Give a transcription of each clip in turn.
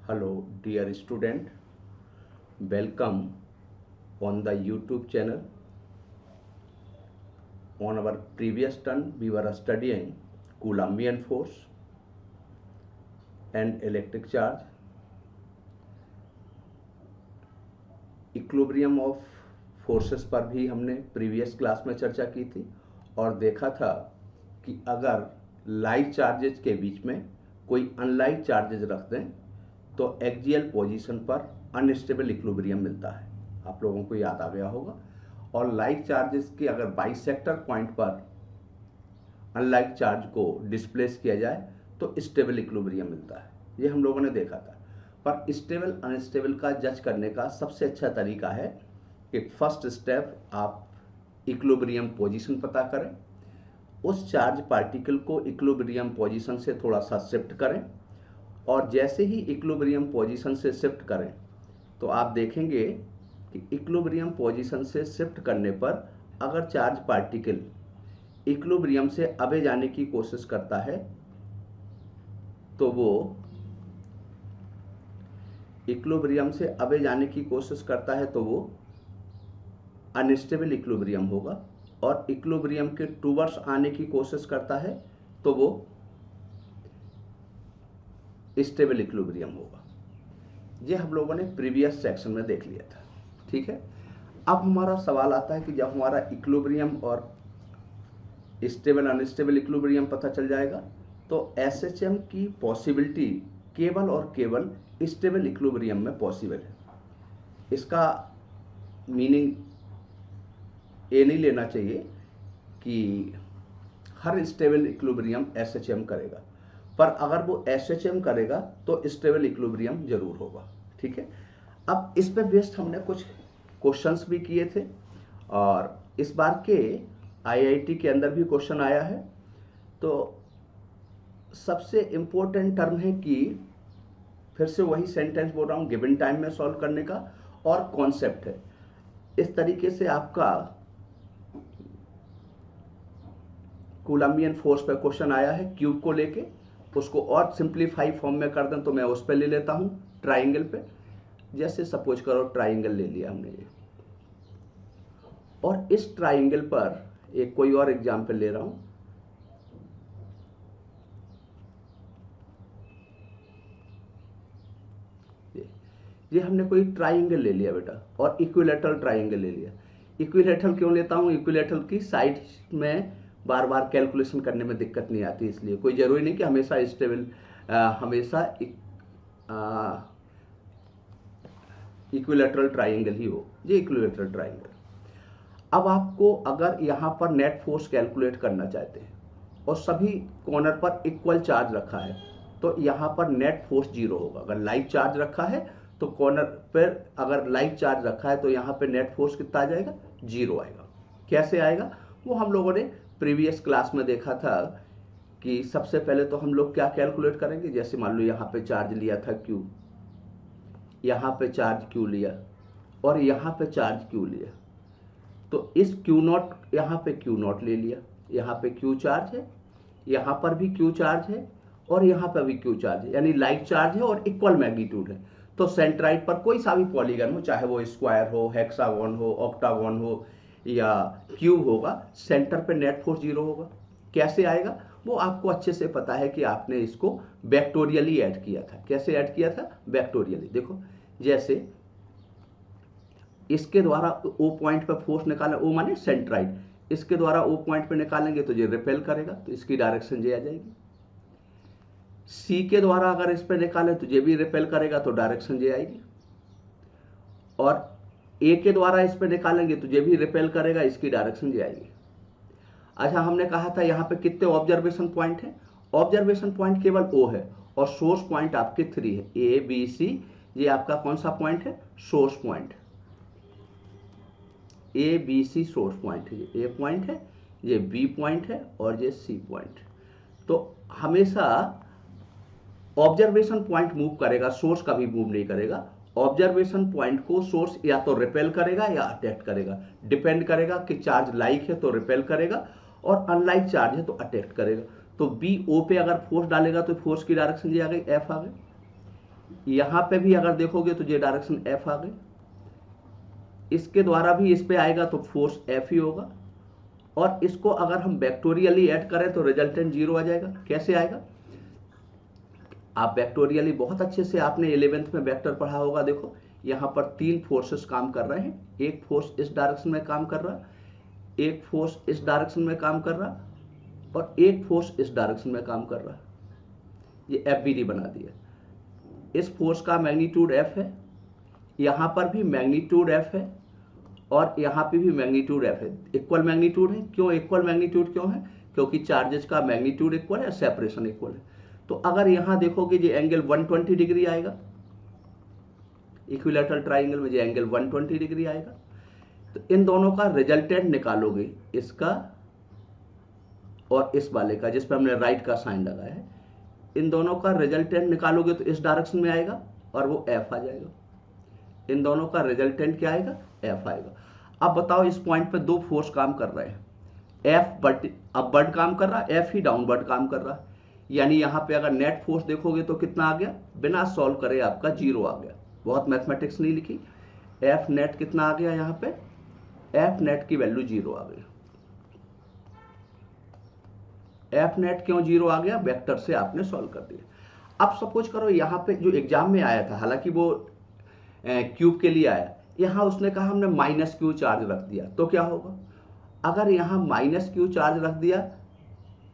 Hello, dear student. Welcome on the YouTube channel. On our previous turn, we were studying Coulombian force and electric charge, equilibrium of forces पर भी हमने previous class में चर्चा की थी और देखा था कि अगर लाइक चार्जेज के बीच में कोई अनलाइक चार्जेज रख दें तो एक्सियल पोजीशन पर अनस्टेबल इक्विलिब्रियम मिलता है। आप लोगों को याद आ गया होगा। और लाइक चार्जेस के अगर बाइसेक्टर पॉइंट पर अनलाइक चार्ज को डिस्प्लेस किया जाए तो स्टेबल इक्विलिब्रियम मिलता है। ये हम लोगों ने देखा था। पर स्टेबल अनस्टेबल का जज करने का सबसे अच्छा तरीका है कि फर्स्ट स्टेप आप इक्विलिब्रियम पोजीशन पता करें, उस चार्ज पार्टिकल को इक्विलिब्रियम पोजीशन से थोड़ा सा शिफ्ट करें और जैसे ही इक्विलिब्रियम पोजीशन से शिफ्ट करें तो आप देखेंगे कि इक्विलिब्रियम पोजीशन से शिफ्ट करने पर अगर चार्ज पार्टिकल इक्विलिब्रियम से अबे जाने की कोशिश करता है तो वो इक्विलिब्रियम से अबे जाने की कोशिश करता है तो वो अनस्टेबल इक्विलिब्रियम होगा और इक्विलिब्रियम के टूवर्ड्स आने की कोशिश करता है तो वो स्टेबल इक्विलिब्रियम होगा। ये हम लोगों ने प्रीवियस सेक्शन में देख लिया था। ठीक है, अब हमारा सवाल आता है कि जब हमारा इक्विलिब्रियम और स्टेबल अनस्टेबल इक्विलिब्रियम पता चल जाएगा तो एसएचएम की पॉसिबिलिटी केवल और केवल स्टेबल इक्विलिब्रियम में पॉसिबल है। इसका मीनिंग ये नहीं लेना चाहिए कि हर स्टेबल इक्विलिब्रियम एसएचएम करेगा, पर अगर वो एसएचएम करेगा तो स्टेबल इक्विलिब्रियम जरूर होगा। ठीक है, अब इस पे बेस्ड हमने कुछ क्वेश्चंस भी किए थे और इस बार के आईआईटी के अंदर भी क्वेश्चन आया है। तो सबसे इम्पोर्टेंट टर्म है कि फिर से वही सेंटेंस बोल रहा हूँ, गिवन टाइम में सॉल्व करने का और कॉन्सेप्ट है। इस तरीके से आपका कूलम्बियन फोर्स पे क्वेश्चन आया है क्यूब को लेके, उसको और सिंप्लीफाई फॉर्म में कर दें तो मैं उस पे ले लेता हूं ट्राइंगल पे। जैसे सपोज करो ट्राइंगल ले लिया हमने ये, और इस ट्राइंगल पर एक कोई और एग्जांपल ले रहा हूं। ये हमने कोई ट्राइंगल ले लिया बेटा और इक्विलैटरल ट्राइंगल ले लिया। इक्विलैटरल क्यों लेता हूं? इक्विलैटरल की साइड में बार बार कैलकुलेशन करने में दिक्कत नहीं आती, इसलिए कोई जरूरी नहीं कि हमेशा स्टेबल हमेशा इक्विलैटरल ट्राइंगल ही हो। ये इक्विलैटरल ट्राइंगल। अब आपको अगर यहां पर नेट फोर्स कैलकुलेट करना चाहते हैं और सभी कॉर्नर पर इक्वल चार्ज रखा है तो यहां पर नेट फोर्स 0 होगा। अगर लाइक चार्ज रखा है तो कॉर्नर पर अगर लाइक चार्ज रखा है तो यहां पे नेट फोर्स कितना आ जाएगा? 0 आएगा। कैसे आएगा वो हम लोगों ने प्रीवियस क्लास में देखा था कि सबसे पहले तो हम लोग क्या कैलकुलेट करेंगे। जैसे मान लो यहाँ पे चार्ज लिया था Q, यहाँ पे चार्ज Q लिया और यहाँ पे चार्ज Q लिया, तो इस Q0 यहाँ पे Q0 ले लिया, यहाँ पे Q चार्ज है, यहाँ पर भी Q चार्ज है और यहाँ पर भी Q चार्ज है, यानी लाइक चार्ज है और इक्वल मैग्नीट्यूड है। तो सेंट्राइड पर कोई सा भी पॉलीगन हो, चाहे वो स्क्वायर हो, हेक्सागोन हो, ऑक्टागोन हो या क्यूब होगा, सेंटर पे नेट फोर्स 0 होगा। कैसे आएगा वो आपको अच्छे से पता है कि आपने इसको वेक्टोरियली ऐड किया था। कैसे ऐड किया था? वेक्टोरियली। देखो जैसे इसके द्वारा ओ पॉइंट पे फोर्स निकाला, ओ माने सेंट्राइड, इसके द्वारा ओ पॉइंट पे निकालेंगे तो ये रिपेल करेगा तो इसकी डायरेक्शन ये आ जाएगी। सी के द्वारा अगर इस पे निकाले तो ये भी रिपेल करेगा तो डायरेक्शन ये आएगी, और ए के द्वारा इस पे निकालेंगे तो ये भी रिपेल करेगा, इसकी डायरेक्शन ये आएगी। अच्छा, हमने कहा था यहाँ पे कितने ऑब्जर्वेशन पॉइंट है? ऑब्जर्वेशन पॉइंट केवल ओ है और सोर्स पॉइंट आपके 3 है, ए बी सी। ये आपका कौन सा पॉइंट है? Source point. A B C source point है। ये ए पॉइंट है, ये बी पॉइंट है और ये सी पॉइंट। तो हमेशा ऑब्जर्वेशन पॉइंट मूव करेगा, सोर्स कभी मूव नहीं करेगा। ऑब्जर्वेशन पॉइंट को सोर्स या तो रिपेल करेगा या अटैक करेगा, डिपेंड करेगा कि चार्ज लाइक है तो रिपेल करेगा और अनलाइक चार्ज है तो अटैक करेगा। तो बी ओ पे अगर फोर्स डालेगा तो फोर्स की डायरेक्शन ये आ गई, एफ आ गई। यहां पे भी अगर देखोगे तो ये डायरेक्शन एफ आ गई, इसके द्वारा भी इस पे आएगा तो फोर्स एफ ही होगा, और इसको अगर हम वेक्टोरियली ऐड करें तो रिजल्टेंट 0 आ जाएगा। कैसे आएगा? आप वेक्टोरियली बहुत अच्छे से आपने 11th में वेक्टर पढ़ा होगा। देखो यहां पर 3 फोर्सेस काम कर रहे हैं, एक फोर्स इस डायरेक्शन में काम कर रहा, एक फोर्स इस डायरेक्शन में काम कर रहा, और एक फोर्स इस डायरेक्शन में काम कर रहा। ये एफ बी डी बना दिया। इस फोर्स का मैग्नीट्यूड एफ है, यहां पर भी मैग्नीट्यूड एफ है, और यहां पे भी मैग्नीट्यूड एफ है। इक्वल मैग्नीट्यूड है। क्यों इक्वल मैग्नीट्यूड क्यों है? क्योंकि चार्जेस का मैग्नीट्यूड इक्वल है, सेपरेशन इक्वल है। तो अगर यहां देखोगे ये एंगल 120 डिग्री आएगा, इक्विलैटरल ट्राइंगल में ये एंगल 120 डिग्री आएगा। तो इन दोनों का रिजल्टेंट निकालोगे, इसका और इस वाले का, जिस पे हमने राइट का साइन लगाया है, इन दोनों का रिजल्टेंट निकालोगे तो इस डायरेक्शन में आएगा और वो एफ आ जाएगा। इन दोनों का रिजल्टेंट क्या आएगा? एफ आएगा। अब बताओ इस पॉइंट पे 2 फोर्स काम कर रहे हैं, एफ अपवर्ड काम कर रहा है, एफ ही डाउनवर्ड काम कर रहा है। यानी यहां पे अगर नेट फोर्स देखोगे तो कितना आ गया? बिना सॉल्व करे आपका 0 आ गया। बहुत मैथमेटिक्स नहीं लिखी। एफ नेट कितना आ गया? यहां पे एफ नेट की वैल्यू 0 आ गई। एफ नेट क्यों 0 आ गया? वेक्टर से आपने सॉल्व कर दिया। अब सपोज करो यहां पे जो एग्जाम में आया था, हालांकि वो क्यूब के लिए आया, यहां उसने कहा हमने माइनस क्यू चार्ज रख दिया, तो क्या होगा? अगर यहां माइनस क्यू चार्ज रख दिया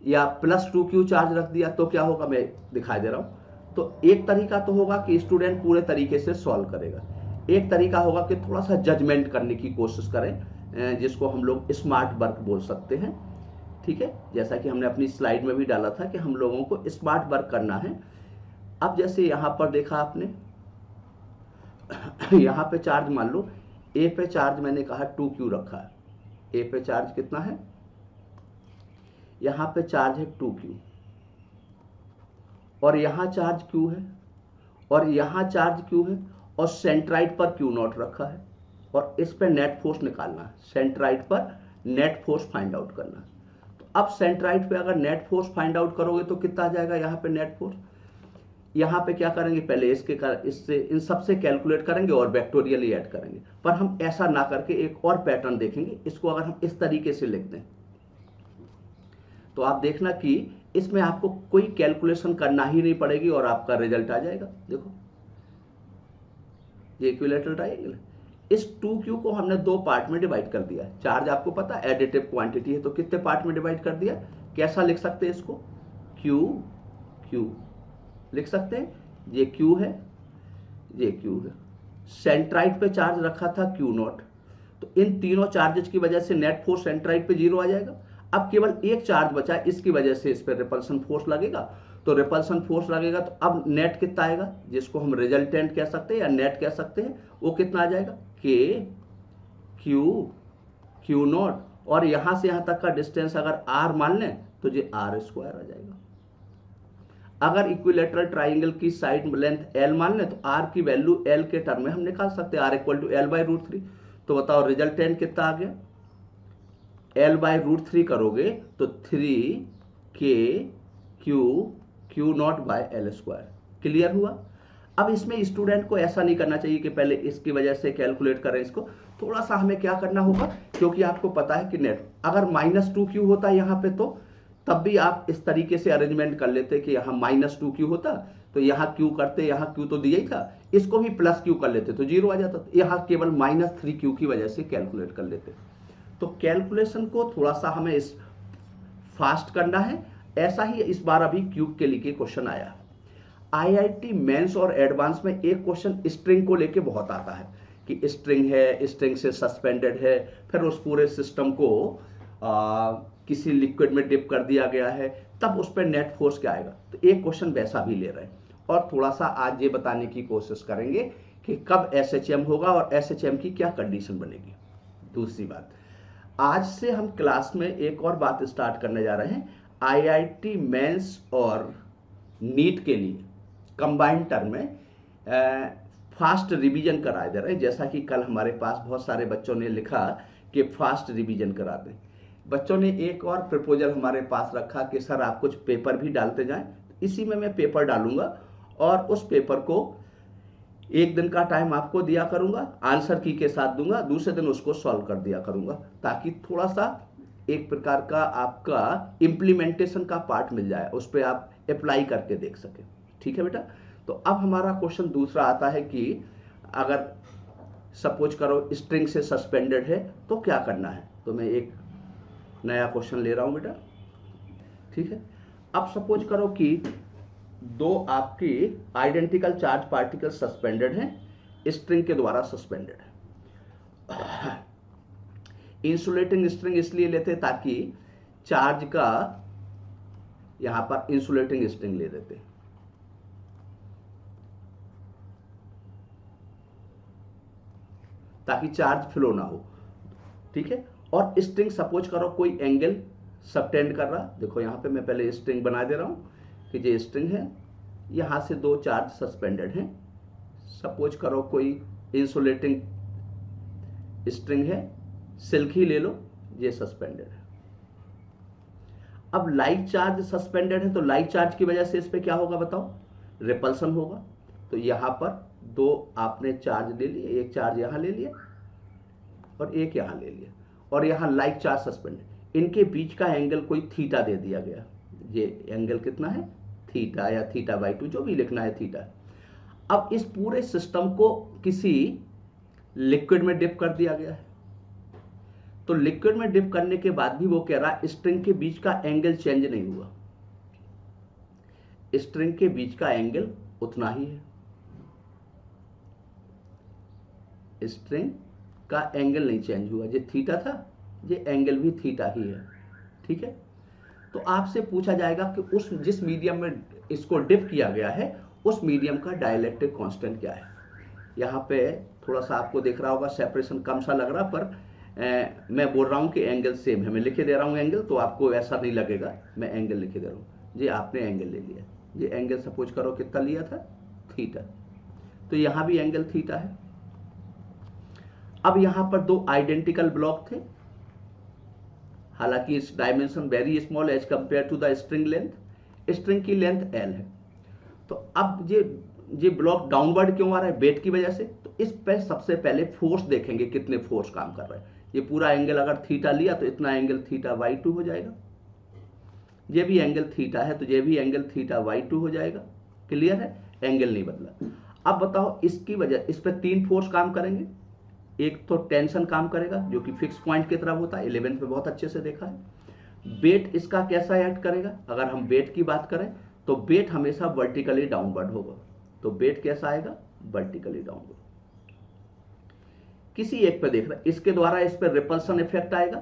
या प्लस 2 क्यू चार्ज रख दिया तो क्या होगा? मैं दिखाई दे रहा हूं। तो एक तरीका तो होगा कि स्टूडेंट पूरे तरीके से सॉल्व करेगा, एक तरीका होगा कि थोड़ा सा जजमेंट करने की कोशिश करें, जिसको हम लोग स्मार्ट वर्क बोल सकते हैं। ठीक है, जैसा कि हमने अपनी स्लाइड में भी डाला था कि हम लोगों को स्मार्ट वर्क करना है। अब जैसे यहां पर देखा आपने, यहां पे चार्ज मान लो ए पे चार्ज मैंने कहा 2Q रखा है। ए पे चार्ज कितना है? यहां पे चार्ज है 2Q, और यहां चार्ज Q है, और यहां चार्ज Q है, और सेंट्राइड पर Q0 रखा है, और इस पे नेट फोर्स निकालना है। सेंट्राइड पर नेट फोर्स फाइंड आउट करना है। तो अब सेंट्राइड पे अगर नेट फोर्स फाइंड आउट करोगे तो कितना आ जाएगा? यहां पे नेट फोर्स, यहां पे क्या करेंगे? पहले इससे इन सबसे कैलकुलेट करेंगे और वेक्टोरियली ऐड करेंगे। पर हम ऐसा ना करके एक और पैटर्न देखेंगे। इसको अगर हम इस तरीके से लिख दें तो आप देखना कि इसमें आपको कोई कैलकुलेशन करना ही नहीं पड़ेगी और आपका रिजल्ट आ जाएगा। देखो ये इक्विलैटरल ट्रायंगल, इस 2Q को हमने 2 पार्ट में डिवाइड कर दिया। चार्ज आपको पता है एडिटिव क्वांटिटी है, तो कितने पार्ट में डिवाइड कर दिया? कैसा लिख सकते हैं इसको? Q Q लिख सकते हैं। ये Q है, ये Q है। सेंट्राइड पे चार्ज रखा था Q0, तो इन तीनों चार्जेस की वजह से नेट फोर्स सेंट्राइड पे 0 आ जाएगा। अब केवल एक चार्ज बचा है, इसकी वजह से इस पे रिपल्सन फोर्स लगेगा। तो रिपल्सन फोर्स लगेगा तो अब नेट कितना आएगा, जिसको हम रिजल्टेंट कह सकते हैं या नेट कह सकते हैं, वो कितना आ जाएगा? K Q0, और यहां से यहां तक का डिस्टेंस अगर R मान लें तो ये R² आ जाएगा। अगर इक्विलैटरल ट्राइंगल की साइड लेंथ L मान लें तो R की वैल्यू L के टर्म में हम निकाल सकते हैं, R = L/√3। तो बताओ रिजल्टेंट कितना आ गया? L/√3 करोगे तो 3K Q0/L²। क्लियर हुआ? अब इसमें स्टूडेंट को ऐसा नहीं करना चाहिए कि पहले इसकी वजह से कैलकुलेट करें इसको। थोड़ा सा हमें क्या करना होगा, क्योंकि आपको पता है कि नेट अगर -2Q होता यहाँ पे तो तब भी आप इस तरीके से अरेंजमेंट कर लेते कि यहाँ -2Q होता तो यहाँ Q करते, यहाँ Q तो दिया ही था, इसको भी +Q कर लेते तो 0 आ जाता। यहाँ केवल -3Q की वजह से कैलकुलेट कर लेते। तो कैलकुलेशन को थोड़ा सा हमें इस फास्ट करना है। ऐसा ही इस बार अभी क्यूब के लिए क्वेश्चन आया। IIT मेंस और एडवांस में एक क्वेश्चन स्ट्रिंग को लेके बहुत आता है कि स्ट्रिंग है, स्ट्रिंग से सस्पेंडेड है, फिर उस पूरे सिस्टम को किसी लिक्विड में डिप कर दिया गया है, तब उस पर नेट फोर्स क्या आएगा। तो एक क्वेश्चन वैसा भी ले रहे हैं, और थोड़ा सा आज ये बताने की कोशिश करेंगे कि कब SHM होगा और SHM की क्या कंडीशन बनेगी। दूसरी बात, आज से हम क्लास में एक और बात स्टार्ट करने जा रहे हैं। IIT मेंस और नीट के लिए कंबाइंड टर्म में फास्ट रिवीजन करा दे रहे हैं। जैसा कि कल हमारे पास बहुत सारे बच्चों ने लिखा कि फास्ट रिवीजन करा दें। बच्चों ने एक और प्रपोजल हमारे पास रखा कि सर आप कुछ पेपर भी डालते जाएं। इसी में मैं पेपर डालूंगा और उस पेपर को एक दिन का टाइम आपको दिया करूंगा, आंसर की के साथ दूंगा, दूसरे दिन उसको सॉल्व कर दिया करूंगा, ताकि थोड़ा सा एक प्रकार का आपका इम्प्लीमेंटेशन का पार्ट मिल जाए, उस पर आप अप्लाई करके देख सके। ठीक है बेटा। तो अब हमारा क्वेश्चन दूसरा आता है कि अगर सपोज करो स्ट्रिंग से सस्पेंडेड है तो क्या करना है। तो मैं एक नया क्वेश्चन ले रहा हूं बेटा। ठीक है। अब सपोज करो कि दो आपकी आइडेंटिकल चार्ज पार्टिकल सस्पेंडेड हैं, स्ट्रिंग के द्वारा सस्पेंडेड है। इंसुलेटिंग स्ट्रिंग इसलिए लेते ताकि चार्ज का यहां पर इंसुलेटिंग स्ट्रिंग ले देते, ताकि चार्ज फ्लो ना हो। ठीक है। और स्ट्रिंग सपोज करो कोई एंगल सबटेंड कर रहा, देखो यहां पे मैं पहले स्ट्रिंग बना दे रहा हूं कि ये स्ट्रिंग है, यहां से दो चार्ज सस्पेंडेड हैं। सपोज करो कोई इंसुलेटिंग स्ट्रिंग है, सिल्क ही ले लो, ये सस्पेंडेड है। अब लाइक चार्ज सस्पेंडेड है, तो लाइक चार्ज की वजह से इस पे क्या होगा बताओ, रिपल्सन होगा। तो यहां पर दो आपने चार्ज ले लिए, एक चार्ज यहां ले लिया और एक यहां ले लिया, और यहां लाइक चार्ज सस्पेंडेड, इनके बीच का एंगल कोई थीटा दे दिया गया। ये एंगल कितना है, थीटा या थीटा बाई 2, जो भी लिखना है थीटा। अब इस पूरे सिस्टम को किसी लिक्विड में डिप कर दिया गया है। तो लिक्विड में डिप करने के बाद भी वो कह रहा है स्ट्रिंग के बीच का एंगल चेंज नहीं हुआ, स्ट्रिंग के बीच का एंगल उतना ही है, स्ट्रिंग का एंगल नहीं चेंज हुआ, ये थीटा था, ये एंगल भी थीटा ही है। ठीक है। तो आपसे पूछा जाएगा कि उस जिस मीडियम में इसको डिप किया गया है उस मीडियम का डाइलेक्ट्रिक कांस्टेंट क्या है। यहाँ पे थोड़ा सा आपको दिख रहा होगा सेपरेशन कम सा लग रहा, पर मैं बोल रहा हूँ कि एंगल सेम है, मैं लिखे दे रहा हूँ एंगल, तो आपको ऐसा नहीं लगेगा, मैं एंगल लिखे दे रहा हूँ। ये आपने एंगल ले लिया, ये एंगल सपोज करो कितना लिया था, थीटा, तो यहाँ भी एंगल थीटा है। अब यहाँ पर दो आइडेंटिकल ब्लॉक थे, हालांकि इस dimension very small as compare to the string length, string की लेंथ एल है। तो अब ये ब्लॉक डाउनवर्ड क्यों आ रहा है, वेट की वजह से। तो इस पे सबसे पहले फोर्स देखेंगे, कितने फोर्स काम कर रहे हैं। ये पूरा एंगल अगर थीटा लिया तो इतना एंगल थीटा बाई 2 हो जाएगा, ये भी एंगल थीटा है तो ये भी एंगल थीटा बाई 2 हो जाएगा। क्लियर है, एंगल नहीं बदला। अब बताओ इसकी वजह, इस पर तीन फोर्स काम करेंगे। एक तो टेंशन काम करेगा जो कि फिक्स पॉइंट की तरफ होता है, 11th में बहुत अच्छे से देखा है। वेट इसका कैसा एक्ट करेगा, अगर हम वेट की बात करें तो वेट हमेशा वर्टिकली डाउनवर्ड होगा, तो वेट कैसा आएगा, वर्टिकली डाउनवर्ड। किसी एक पे देख रहे हैं, इसके द्वारा इस पर रिपल्सन इफेक्ट आएगा,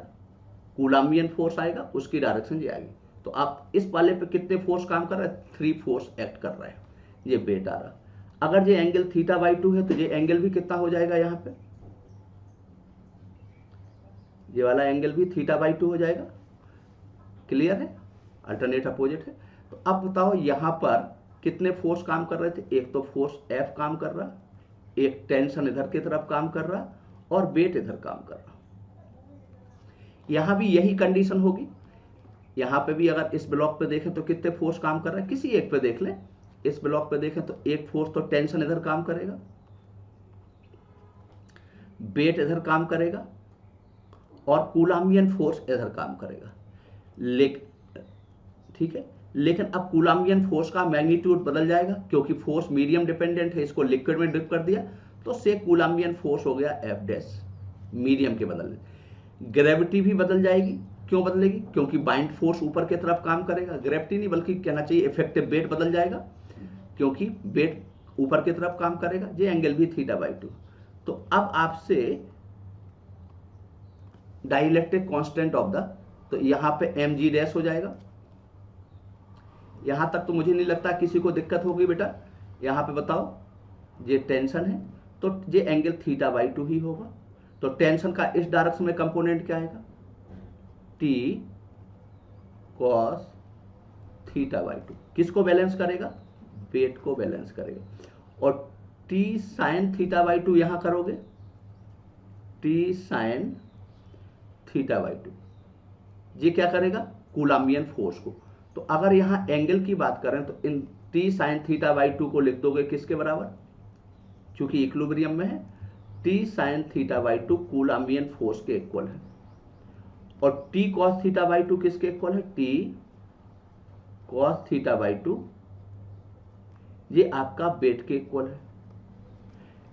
कूलाम्बियन फोर्स आएगा, उसकी डायरेक्शन ये आएगी। तो आप इस वाले पे कितने फोर्स काम कर रहे हैं, 3 फोर्स एक्ट कर रहा है, ये वेट आ रहा। अगर ये एंगल थीटा बाई 2 है तो ये एंगल भी कितना हो जाएगा, यहां पे ये वाला एंगल भी थीटा बाई 2 हो जाएगा। क्लियर है, अल्टरनेट अपोजिट है। तो अब बताओ यहां पर कितने फोर्स काम कर रहे थे, एक तो फोर्स एफ काम कर रहा, एक टेंशन इधर की तरफ काम कर रहा और वेट इधर काम कर रहा। यहां भी यही कंडीशन होगी, यहां पे भी अगर इस ब्लॉक पे देखें तो कितने फोर्स काम कर रहे हैं, किसी एक पे देख लें, इस ब्लॉक पे देखें तो एक फोर्स तो टेंशन इधर काम करेगा, वेट इधर काम करेगा और कूलाम्बियन फोर्स इधर काम करेगा। ठीक है, लेकिन अब कूलाम्बियन फोर्स का मैग्नीट्यूड बदल जाएगा, क्योंकि फोर्स मीडियम डिपेंडेंट है, इसको लिक्विड में डिप कर दिया तो से कूलाम्बियन फोर्स हो गया एफ डैश, मीडियम के बदलने। ग्रेविटी भी बदल जाएगी, क्यों बदलेगी, क्योंकि बाइंड फोर्स ऊपर की तरफ काम करेगा, ग्रेविटी नहीं बल्कि कहना चाहिए इफेक्टिव वेट बदल जाएगा, क्योंकि वेट ऊपर की तरफ काम करेगा। ये एंगल भी थीटा बाई 2। तो अब आपसे डाइलेक्ट्रिक कांस्टेंट ऑफ द, तो यहां पे एम जी डैश हो जाएगा। यहां तक तो मुझे नहीं लगता किसी को दिक्कत होगी बेटा। यहां पे बताओ, ये टेंशन है तो ये एंगल थीटा बाई 2 ही होगा। तो टेंशन का इस डायरेक्शन में कंपोनेंट क्या आएगा, टी कॉस थीटा बाई 2। किसको बैलेंस करेगा, वेट को बैलेंस करेगा। और टी साइन थीटा बाई 2 यहां करोगे, टी साइन थीटा बाई 2, ये क्या करेगा, कूलाम्बियन फोर्स को। तो अगर यहां एंगल की बात करें तो इन टी साइन थीटा बाई 2 को लिख दोगे किसके बराबर, चूंकि इक्विलिब्रियम में है, T sine theta by 2 coulombian force के इक्वल है। और टी कॉस थीटा बाई 2 किसके इक्वल है? टी कॉस थीटा बाई 2 ये आपका वेट के इक्वल है।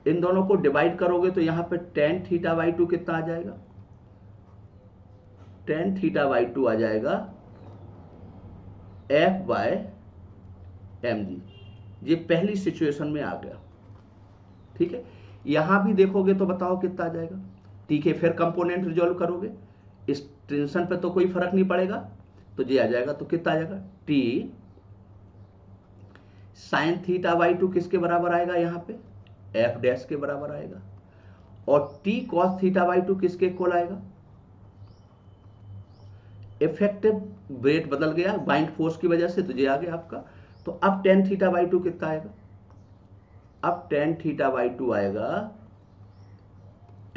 इन दोनों को डिवाइड करोगे तो यहां पे टेन थीटा बाई 2 कितना आ जाएगा? टेन थीटा बाई 2 आ जाएगा एफ बाय एम जी। ये पहली सिचुएशन में आ गया। ठीक है, यहां भी देखोगे तो बताओ कितना आ जाएगा? टी के फिर कंपोनेंट रिजॉल्व करोगे, इस टेंशन पे तो कोई फर्क नहीं पड़ेगा, तो ये आ जाएगा। तो कितना आ जाएगा? टी साइन थीटा बाई 2 किसके बराबर आएगा? यहां पे एफ डैश के बराबर आएगा। और टी कॉस थीटा बाई 2 किसके इक्वल आएगा? इफेक्टिव वेट बदल गया बाइंड फोर्स की वजह से, तो ये आ गया आपका। तो अब टेन थीटा बाई 2 कितना आएगा? अब टेन थीटा बाई 2 आएगा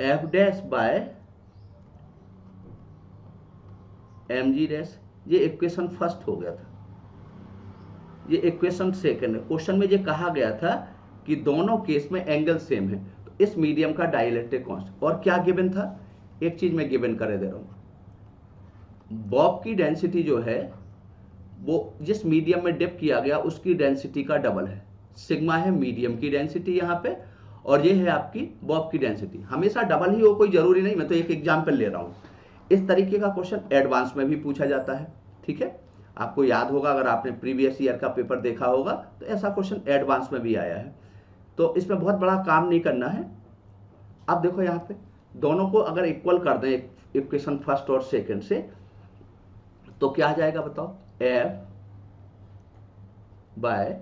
F dash by M G dash. ये इक्वेशन फर्स्ट हो गया था, ये इक्वेशन सेकंड है। क्वेश्चन में ये कहा गया था कि दोनों केस में एंगल सेम है, तो इस मीडियम का डाइलेक्ट्रिक कांस्टेंट। और क्या गिवन था? एक चीज मैं गिवन कर दे रहा हूं, बॉब की डेंसिटी जो है वो जिस मीडियम में डिप किया गया उसकी डेंसिटी का डबल है। सिग्मा है मीडियम की डेंसिटी यहां पे, और ये है आपकी बॉब की डेंसिटी। हमेशा डबल ही हो कोई जरूरी नहीं, मैं तो एक एग्जाम्पल ले रहा हूं। इस तरीके का क्वेश्चन एडवांस में भी पूछा जाता है। ठीक है, आपको याद होगा, अगर आपने प्रीवियस ईयर का पेपर देखा होगा तो ऐसा क्वेश्चन एडवांस में भी आया है। तो इसमें बहुत बड़ा काम नहीं करना है। अब देखो यहाँ पे दोनों को अगर इक्वल कर दें इक्वेशन फर्स्ट और सेकंड से, तो क्या आ जाएगा बताओ? F by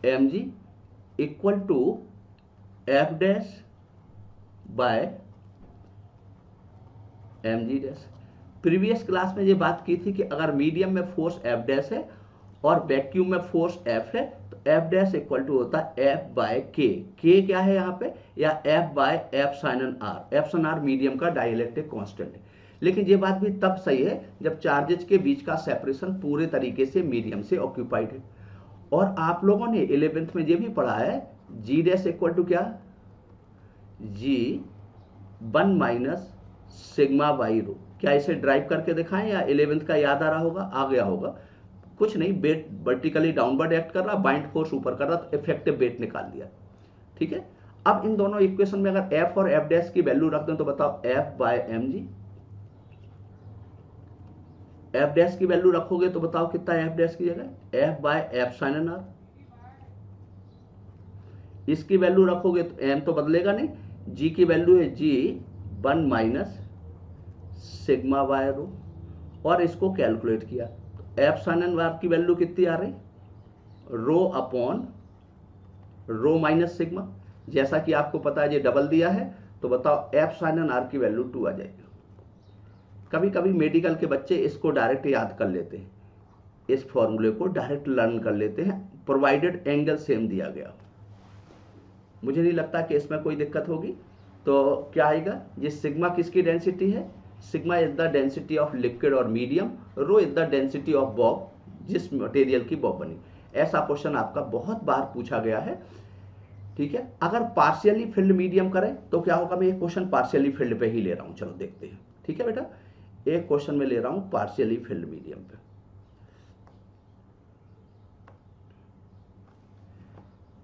M G equal to F dash by M G dash. Previous class में ये बात की थी कि अगर मीडियम में फोर्स एफ डैश है और वैक्यूम में फोर्स एफ है, तो एफ डैश इक्वल टू होता है एफ बाय के। के क्या है यहाँ पे? या F by F sine N R. F sine R medium का डाइलेक्ट्रिक कांस्टेंट है। लेकिन ये बात भी तब सही है जब चार्जेस के बीच का सेपरेशन पूरे तरीके से मीडियम से ऑक्यूपाइड है। और आप लोगों ने 11th में ये भी पढ़ा है जी डैश इक्वल टू क्या? जी 1 माइनस सिग्मा बाई रो। क्या इसे ड्राइव करके दिखाएं या 11th का याद आ रहा होगा? आ गया होगा। कुछ नहीं, वेट वर्टिकली डाउनवर्ड एक्ट कर रहा, बाइंड फोर्स ऊपर कर रहा, तो इफेक्टिव वेट निकाल दिया। ठीक है, अब इन दोनों इक्वेशन में अगर एफ और एफ डैश की वैल्यू रख दें तो बताओ F by M G. F dash की वैल्यू रखोगे तो बताओ कितना एफ डैश की जगह? F by F sine N R. इसकी वैल्यू रखोगे तो एम तो बदलेगा नहीं, जी की वैल्यू है जी 1 माइनस सिग्मा बाय रो। और इसको कैलकुलेट किया तो एफ साइन एन आर की वैल्यू कितनी आ रही? Rho upon rho minus sigma. जैसा कि आपको पता है ये डबल दिया है, तो बताओ एफ साइन एन आर की वैल्यू 2 आ जाएगी। कभी कभी मेडिकल के बच्चे इसको डायरेक्ट याद कर लेते हैं, इस फॉर्मूले को डायरेक्ट लर्न कर लेते हैं, प्रोवाइडेड एंगल सेम दिया गया। मुझे नहीं लगता कि इसमें कोई दिक्कत होगी। तो क्या आएगा? ये सिग्मा किसकी डेंसिटी है? Sigma is the density of liquid और medium, rho is the density of bob, जिस मटेरियल की बॉब बनी। ऐसा क्वेश्चन आपका बहुत बार पूछा गया है। ठीक है, अगर पार्शियली फिल्ड मीडियम करें तो क्या होगा? मैं एक क्वेश्चन पार्शियली फिल्ड पे ही ले रहा हूं, चलो देखते हैं। ठीक है बेटा, एक क्वेश्चन में ले रहा हूं पार्शियली फिल्ड मीडियम पे।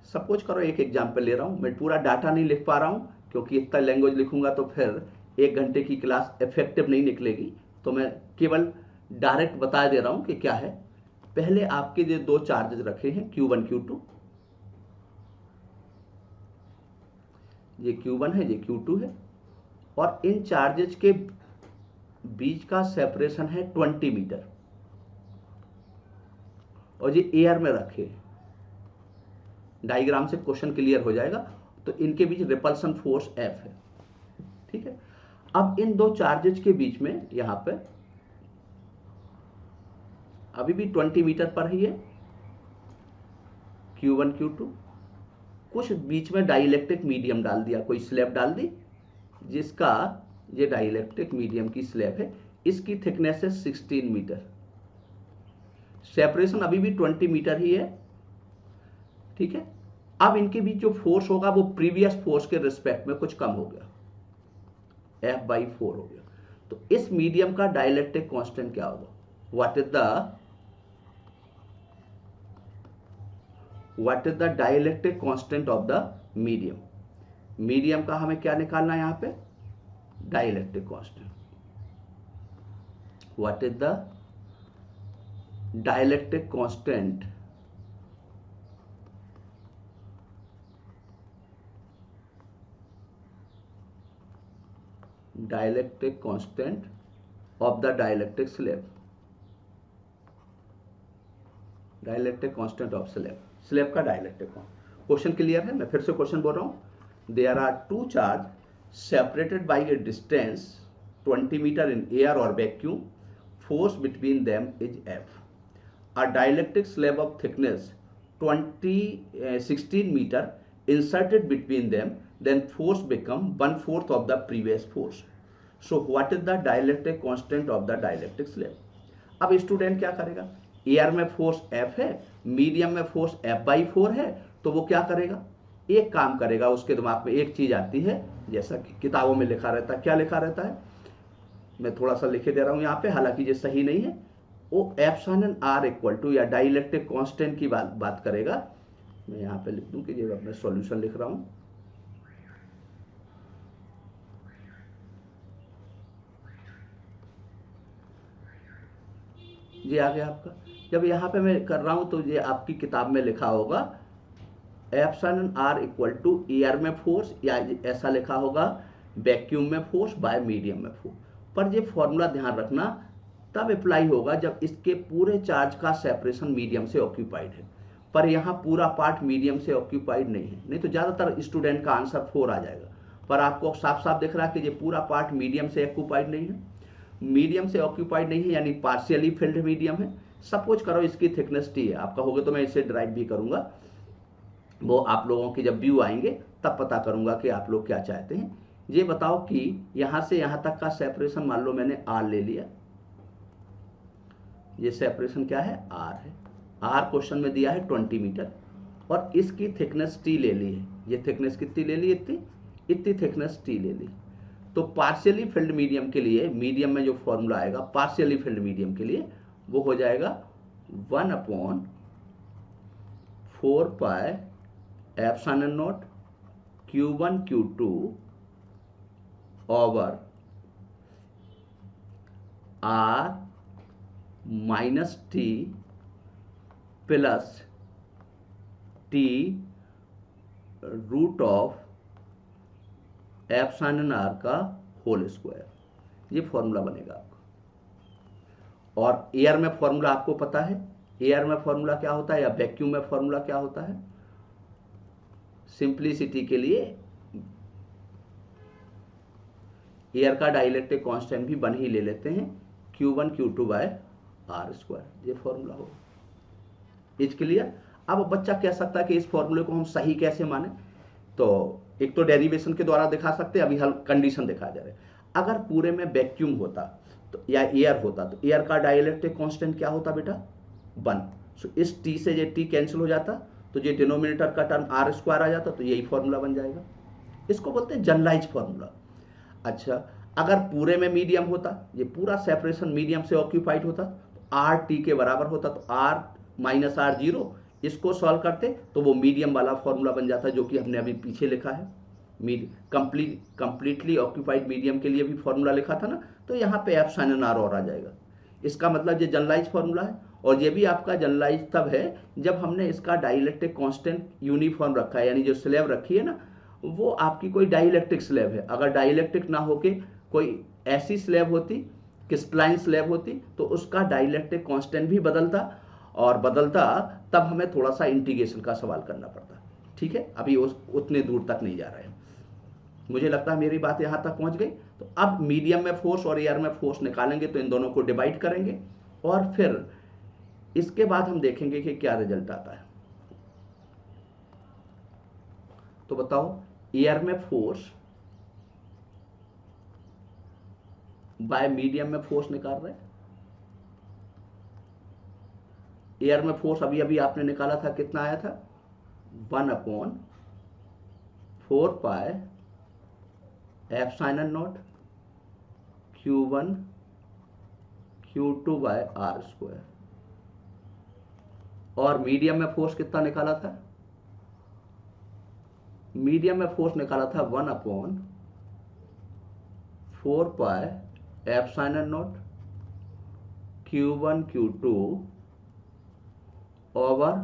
सपोज करो एक एग्जाम्पल ले रहा हूं, मैं पूरा डाटा नहीं लिख पा रहा हूं क्योंकि इतना लैंग्वेज लिखूंगा तो फिर 1 घंटे की क्लास इफेक्टिव नहीं निकलेगी। तो मैं केवल डायरेक्ट बता दे रहा हूं कि क्या है। पहले आपके जो 2 चार्जेस रखे हैं Q1 Q2, ये Q1 है, ये Q2 है, और इन चार्जेस के बीच का सेपरेशन है 20 मीटर, और ये एयर में रखे। डायग्राम से क्वेश्चन क्लियर हो जाएगा। तो इनके बीच रिपल्सन फोर्स F है। ठीक है, अब इन 2 चार्जेस के बीच में यहां पे अभी भी 20 मीटर पर ही है Q1 Q2। कुछ बीच में डाइलेक्ट्रिक मीडियम डाल दिया, कोई स्लैब डाल दी, जिसका ये डाइलेक्ट्रिक मीडियम की स्लैब है, इसकी थिकनेस है 16 मीटर। सेपरेशन अभी भी 20 मीटर ही है, ठीक है। अब इनके बीच जो फोर्स होगा वो प्रीवियस फोर्स के रिस्पेक्ट में कुछ कम हो गया, F/4 हो गया। तो इस मीडियम का डाइलेक्ट्रिक कांस्टेंट क्या होगा? What is the dielectric constant of the medium? Medium का हमें क्या निकालना है यहां पे? Dielectric constant. What is the dielectric constant of the dielectric slab? Dielectric constant of slab का डाइलेक्ट्रिक कांस्टेंट। क्वेश्चन क्लियर है? मैं फिर से क्वेश्चन बोल रहा हूं। There are two charge separated by a distance 20 meter in air और vacuum. Force between them is F. A dielectric slab of thickness 16 meter inserted between them, then force become 1/4 of the previous force. So what is the dielectric constant of the dielectric slab? अब student क्या करेगा? Air में force F है, medium में force F/4 है, तो वो क्या करेगा? एक काम करेगा, उसके दिमाग में एक चीज आती है, जैसा कि किताबों में लिखा रहता है। क्या लिखा रहता है? मैं थोड़ा सा लिखे दे रहा हूं यहाँ पे, हालांकि ये सही नहीं है। वो एप्सिलॉन आर इक्वल टू या डाइलेक्ट्रिक कांस्टेंट की बात करेगा। मैं यहाँ पे लिख दूं कि ये अपना सॉल्यूशन लिख रहा हूं। ये आ गया आपका। जब यहाँ पे मैं कर रहा हूं तो ये आपकी किताब में लिखा होगा epsilon R equal to air में फोर्स, या ऐसा लिखा होगा वैक्यूम में फोर्स बाय मीडियम में फोर्स। पर ये फॉर्मूला ध्यान रखना तब अप्लाई होगा जब इसके पूरे चार्ज का सेपरेशन मीडियम से ऑक्यूपाइड है, पर यहाँ पूरा पार्ट मीडियम से ऑक्यूपाइड नहीं है। नहीं तो ज्यादातर स्टूडेंट का आंसर 4 आ जाएगा, पर आपको साफ साफ दिख रहा है कि ये पूरा पार्ट मीडियम से ऑक्यूपाइड नहीं है। मीडियम से ऑक्यूपाइड नहीं है यानी पार्शियली फिल्ड मीडियम है। सपोज करो इसकी थिकनेस T है, आप कहोगे तो मैं इसे ड्राइव भी करूंगा, वो आप लोगों के जब व्यू आएंगे तब पता करूंगा कि आप लोग क्या चाहते हैं। ये बताओ कि यहां से यहां तक का सेपरेशन मान लो मैंने R ले लिया, ये सेपरेशन क्या है? R है। R क्वेश्चन में दिया है 20 मीटर, और इसकी थिकनेस T ले ली है। ये थिकनेस कितनी ले ली? इतनी थिकनेस T ले ली। तो पार्शियली फिल्ड मीडियम के लिए, मीडियम में जो फॉर्मूला आएगा पार्शियली फिल्ड मीडियम के लिए, वो हो जाएगा 1/4 pi epsilon not Q1 Q2 over R minus T plus T root of epsilon R का होल स्क्वायर। ये फॉर्मूला बनेगा आपका। और एयर में फॉर्मूला आपको पता है, एयर में फॉर्मूला क्या होता है या वैक्यूम में फॉर्मूला क्या होता है? सिंप्लिसिटी के लिए एयर का डाइलेक्ट्रिक कांस्टेंट भी 1 ही ले लेते हैं, Q1 Q2 बाय R²। ये फॉर्मूला होगा। Is clear? अब बच्चा कह सकता है कि इस फॉर्मूले को हम सही कैसे माने? तो एक तो डेरिवेशन के द्वारा दिखा सकते हैं, अभी हल कंडीशन दिखा जा रहे हैं। अगर पूरे में वैक्यूम होता तो या एयर होता तो एयर का डाइलेक्ट्रिक कांस्टेंट क्या होता बेटा? 1। सो इस T से ये T कैंसिल हो जाता, तो ये डिनोमिनेटर का टर्म R² आ जाता, तो यही फॉर्मूला बन जाएगा। इसको बोलते हैं जनरलाइज फॉर्मूला। अच्छा, अगर पूरे में मीडियम होता, ये पूरा सेपरेशन मीडियम से ऑक्यूपाइड होता, तो R T के बराबर होता, तो R माइनस R 0, इसको सॉल्व करते तो वो मीडियम वाला फॉर्मूला बन जाता, जो कि हमने अभी पीछे लिखा है। कंप्लीटली ऑक्यूपाइड मीडियम के लिए भी फॉर्मूला लिखा था ना, तो यहाँ पे एप्सिलॉन R और आ जाएगा। इसका मतलब ये जनरलाइज फॉर्मूला है, और ये भी आपका जनरलाइज तब है जब हमने इसका डाइलेक्ट्रिक कांस्टेंट यूनिफॉर्म रखा है, यानी जो स्लैब रखी है ना, वो आपकी कोई डाइलेक्ट्रिक स्लैब है। अगर डाइलेक्ट्रिक ना होके कोई ऐसी स्लैब होती, क्रिस्टलाइन स्लैब होती, तो उसका डाइलेक्ट्रिक कांस्टेंट भी बदलता, और बदलता तब हमें थोड़ा सा इंटीग्रेशन का सवाल करना पड़ता। ठीक है, अभी उतने दूर तक नहीं जा रहे हैं। मुझे लगता है मेरी बात यहां तक पहुंच गई। तो अब मीडियम में फोर्स और एयर में फोर्स निकालेंगे, तो इन दोनों को डिवाइड करेंगे, और फिर इसके बाद हम देखेंगे कि क्या रिजल्ट आता है। तो बताओ, एयर में फोर्स बाय मीडियम में फोर्स निकाल रहे हैं। एयर में फोर्स अभी अभी आपने निकाला था, कितना आया था? 1/4 एप्सिलॉन नॉट Q1 Q2/r²। और मीडियम में फोर्स कितना निकाला था? मीडियम में फोर्स निकाला था 1/4 epsilon not Q1 Q2 over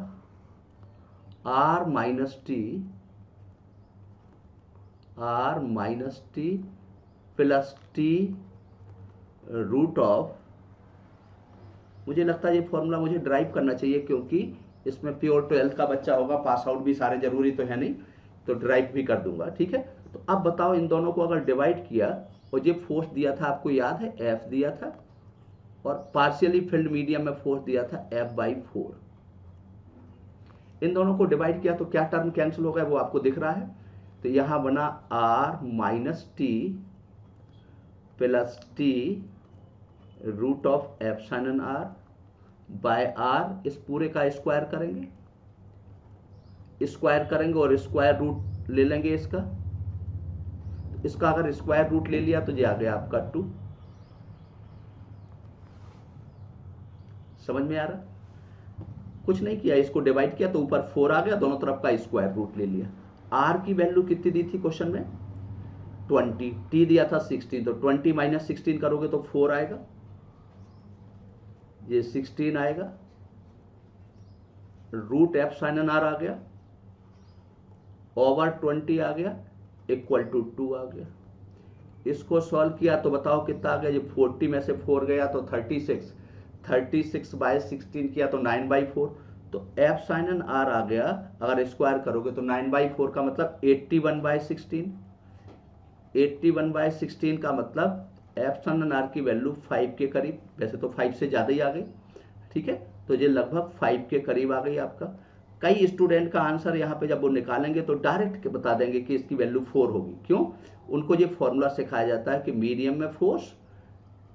r minus T plus T root of. मुझे लगता है ये फॉर्मूला मुझे ड्राइव करना चाहिए, क्योंकि इसमें प्योर 12th का बच्चा होगा, पास आउट भी सारे जरूरी तो है नहीं, तो ड्राइव भी कर दूंगा। ठीक है, तो अब बताओ इन दोनों को अगर डिवाइड किया, और ये फोर्स दिया था आपको याद है, F दिया था, और पार्शियली फिल्ड मीडियम में फोर्स दिया था F/4। इन दोनों को डिवाइड किया तो क्या टर्म कैंसिल हो गया वो आपको दिख रहा है। तो यहां बना r minus T plus T root of epsilon r by r। इस पूरे का स्क्वायर करेंगे और स्क्वायर रूट ले लेंगे इसका अगर स्क्वायर रूट ले लिया तो ये आ गया आपका 2। समझ में आ रहा? कुछ नहीं किया, इसको डिवाइड किया तो ऊपर 4 आ गया, दोनों तरफ का स्क्वायर रूट ले लिया। r की वैल्यू कितनी दी थी क्वेश्चन में? 20। t दिया था 16, तो 20 माइनस 16 करोगे तो 4 आएगा, ये 16 आएगा, रूट एप्सिलॉन r आ गया, ओवर 20 आ गया, इक्वल टू 2 आ गया। इसको सॉल्व किया तो बताओ कितना आ गया? ये 40 में से 4 गया तो 36/16 किया तो 9/4, तो एप्सिलॉन r आ गया। अगर स्क्वायर करोगे तो 9/4 का मतलब 81/16। 81/16 का मतलब एप्सिलॉन r की वैल्यू 5 के करीब, वैसे तो 5 से ज्यादा ही आ गई। ठीक है, तो ये लगभग 5 के करीब आ गई आपका। कई स्टूडेंट का आंसर यहाँ पे जब वो निकालेंगे तो डायरेक्ट बता देंगे कि इसकी वैल्यू 4 होगी। क्यों? उनको ये फॉर्मूला सिखाया जाता है कि मीडियम में फोर्स,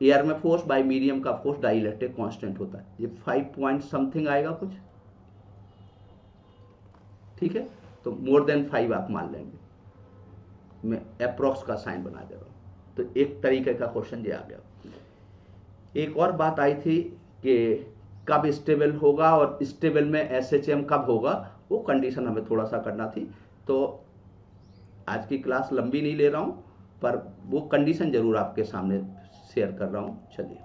एयर में फोर्स बाय मीडियम का फोर्स डाइलेक्ट्रिक कांस्टेंट होता है। ये 5 पॉइंट समथिंग आएगा कुछ। ठीक है, तो मोर देन 5 आप मान लेंगे, मैं अप्रोक्स का साइन बना दे रहा हूं। तो एक तरीके का क्वेश्चन ये आ गया। एक और बात आई थी कि कब स्टेबल होगा और स्टेबल में एसएचएम कब होगा, वो कंडीशन हमें थोड़ा सा करना थी। तो आज की क्लास लंबी नहीं ले रहा हूं, पर वो कंडीशन जरूर आपके सामने शेयर कर रहा हूं। चलिए,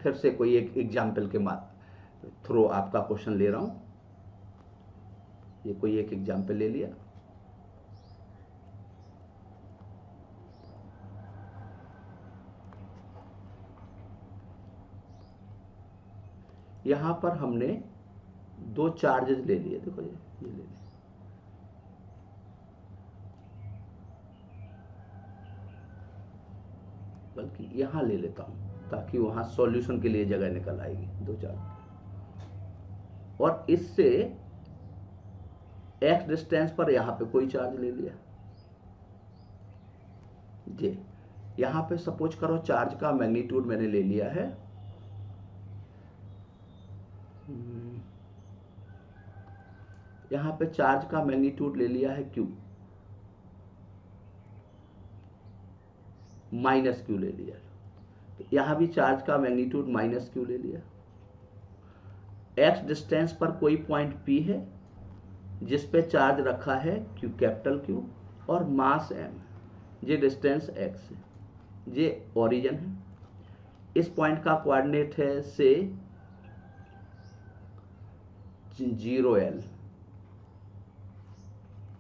फिर से कोई एक एग्जाम्पल के थ्रू आपका क्वेश्चन ले रहा हूं। ये कोई एक एग्जाम्पल ले लिया। यहां पर हमने 2 चार्जेस ले लिए। देखो ये ले लिए, बल्कि यहां ले लेता हूं ताकि वहां सॉल्यूशन के लिए जगह निकल आएगी। 2 चार्ज, और इससे x डिस्टेंस पर यहां पे कोई चार्ज ले लिया। जी, यहां पे सपोज करो चार्ज का मैग्नीट्यूड मैंने ले लिया है, यहां पे चार्ज का मैग्नीट्यूड ले लिया है q, माइनस q ले लिया। तो यहां भी चार्ज का मैग्नीट्यूड माइनस q ले लिया। x डिस्टेंस पर कोई पॉइंट p है जिस पे चार्ज रखा है q, कैपिटल Q, और मास m, ये डिस्टेंस x है, ये ओरिजिन है। इस पॉइंट का कोऑर्डिनेट है से 0l,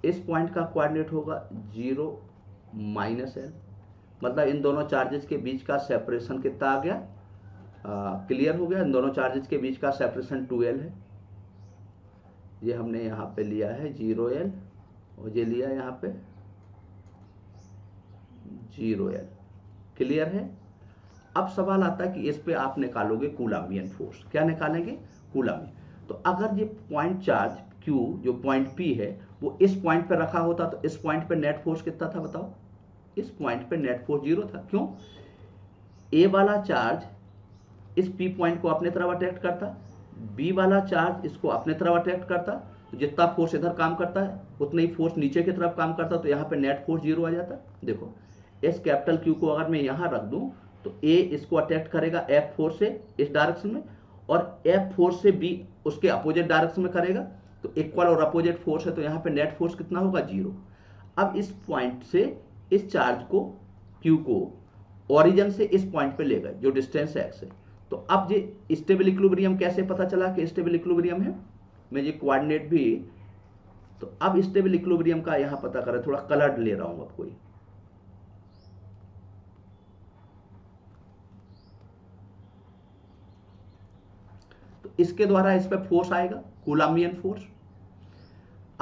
इस पॉइंट का कोऑर्डिनेट होगा 0 माइनस l। मतलब इन दोनों चार्जेस के बीच का सेपरेशन कितना आ गया? क्लियर हो गया। इन दोनों चार्जेस के बीच का सेपरेशन 2l है। ये हमने यहाँ पे लिया है 0l, और ये लिया यहाँ पे 0l। क्लियर है? अब सवाल आता है कि इस पे आप निकालोगे कूलम्बियन फोर्स। क्या निकालेंगे? कूलम्बियन। तो अगर ये पॉइंट चार्ज Q जो पॉइंट P है वो इस पॉइंट पे रखा होता तो इस पॉइंट पे नेट फोर्स कितना था बताओ? इस पॉइंट पे नेट फोर्स 0 था। क्यों? ए वाला चार्ज इस P पॉइंट को अपने तरफ अट्रैक्ट करता, B वाला चार्ज इसको अपने तरफ अट्रैक्ट करता, तो जितना फोर्स इधर काम करता है उतना ही फोर्स नीचे की तरफ काम करता, तो यहाँ पे नेट फोर्स 0 आ जाता। देखो एस कैपिटल क्यू को अगर मैं यहाँ रख दूं तो ए इसको अट्रैक्ट करेगा F फोर्स से इस डायरेक्शन में, और F फोर्स से B उसके अपोजिट डायरेक्शन में करेगा, तो इक्वल और अपोजिट फोर्स है, तो यहाँ पे नेट फोर्स कितना होगा 0। अब इस पॉइंट से इस चार्ज को Q को ओरिजिन से इस पॉइंट पे ले गए जो डिस्टेंस x है। तो अब ये स्टेबल इक्विलिब्रियम कैसे पता चला कि स्टेबल इक्विलिब्रियम है, मैं ये कोऑर्डिनेट भी, तो अब स्टेबल इक्विलिब्रियम का यहां पता करें, थोड़ा कलर ले रहा हूं अब कोई, तो इसके द्वारा इस पे फोर्स आएगा कूलम्बियन फोर्स।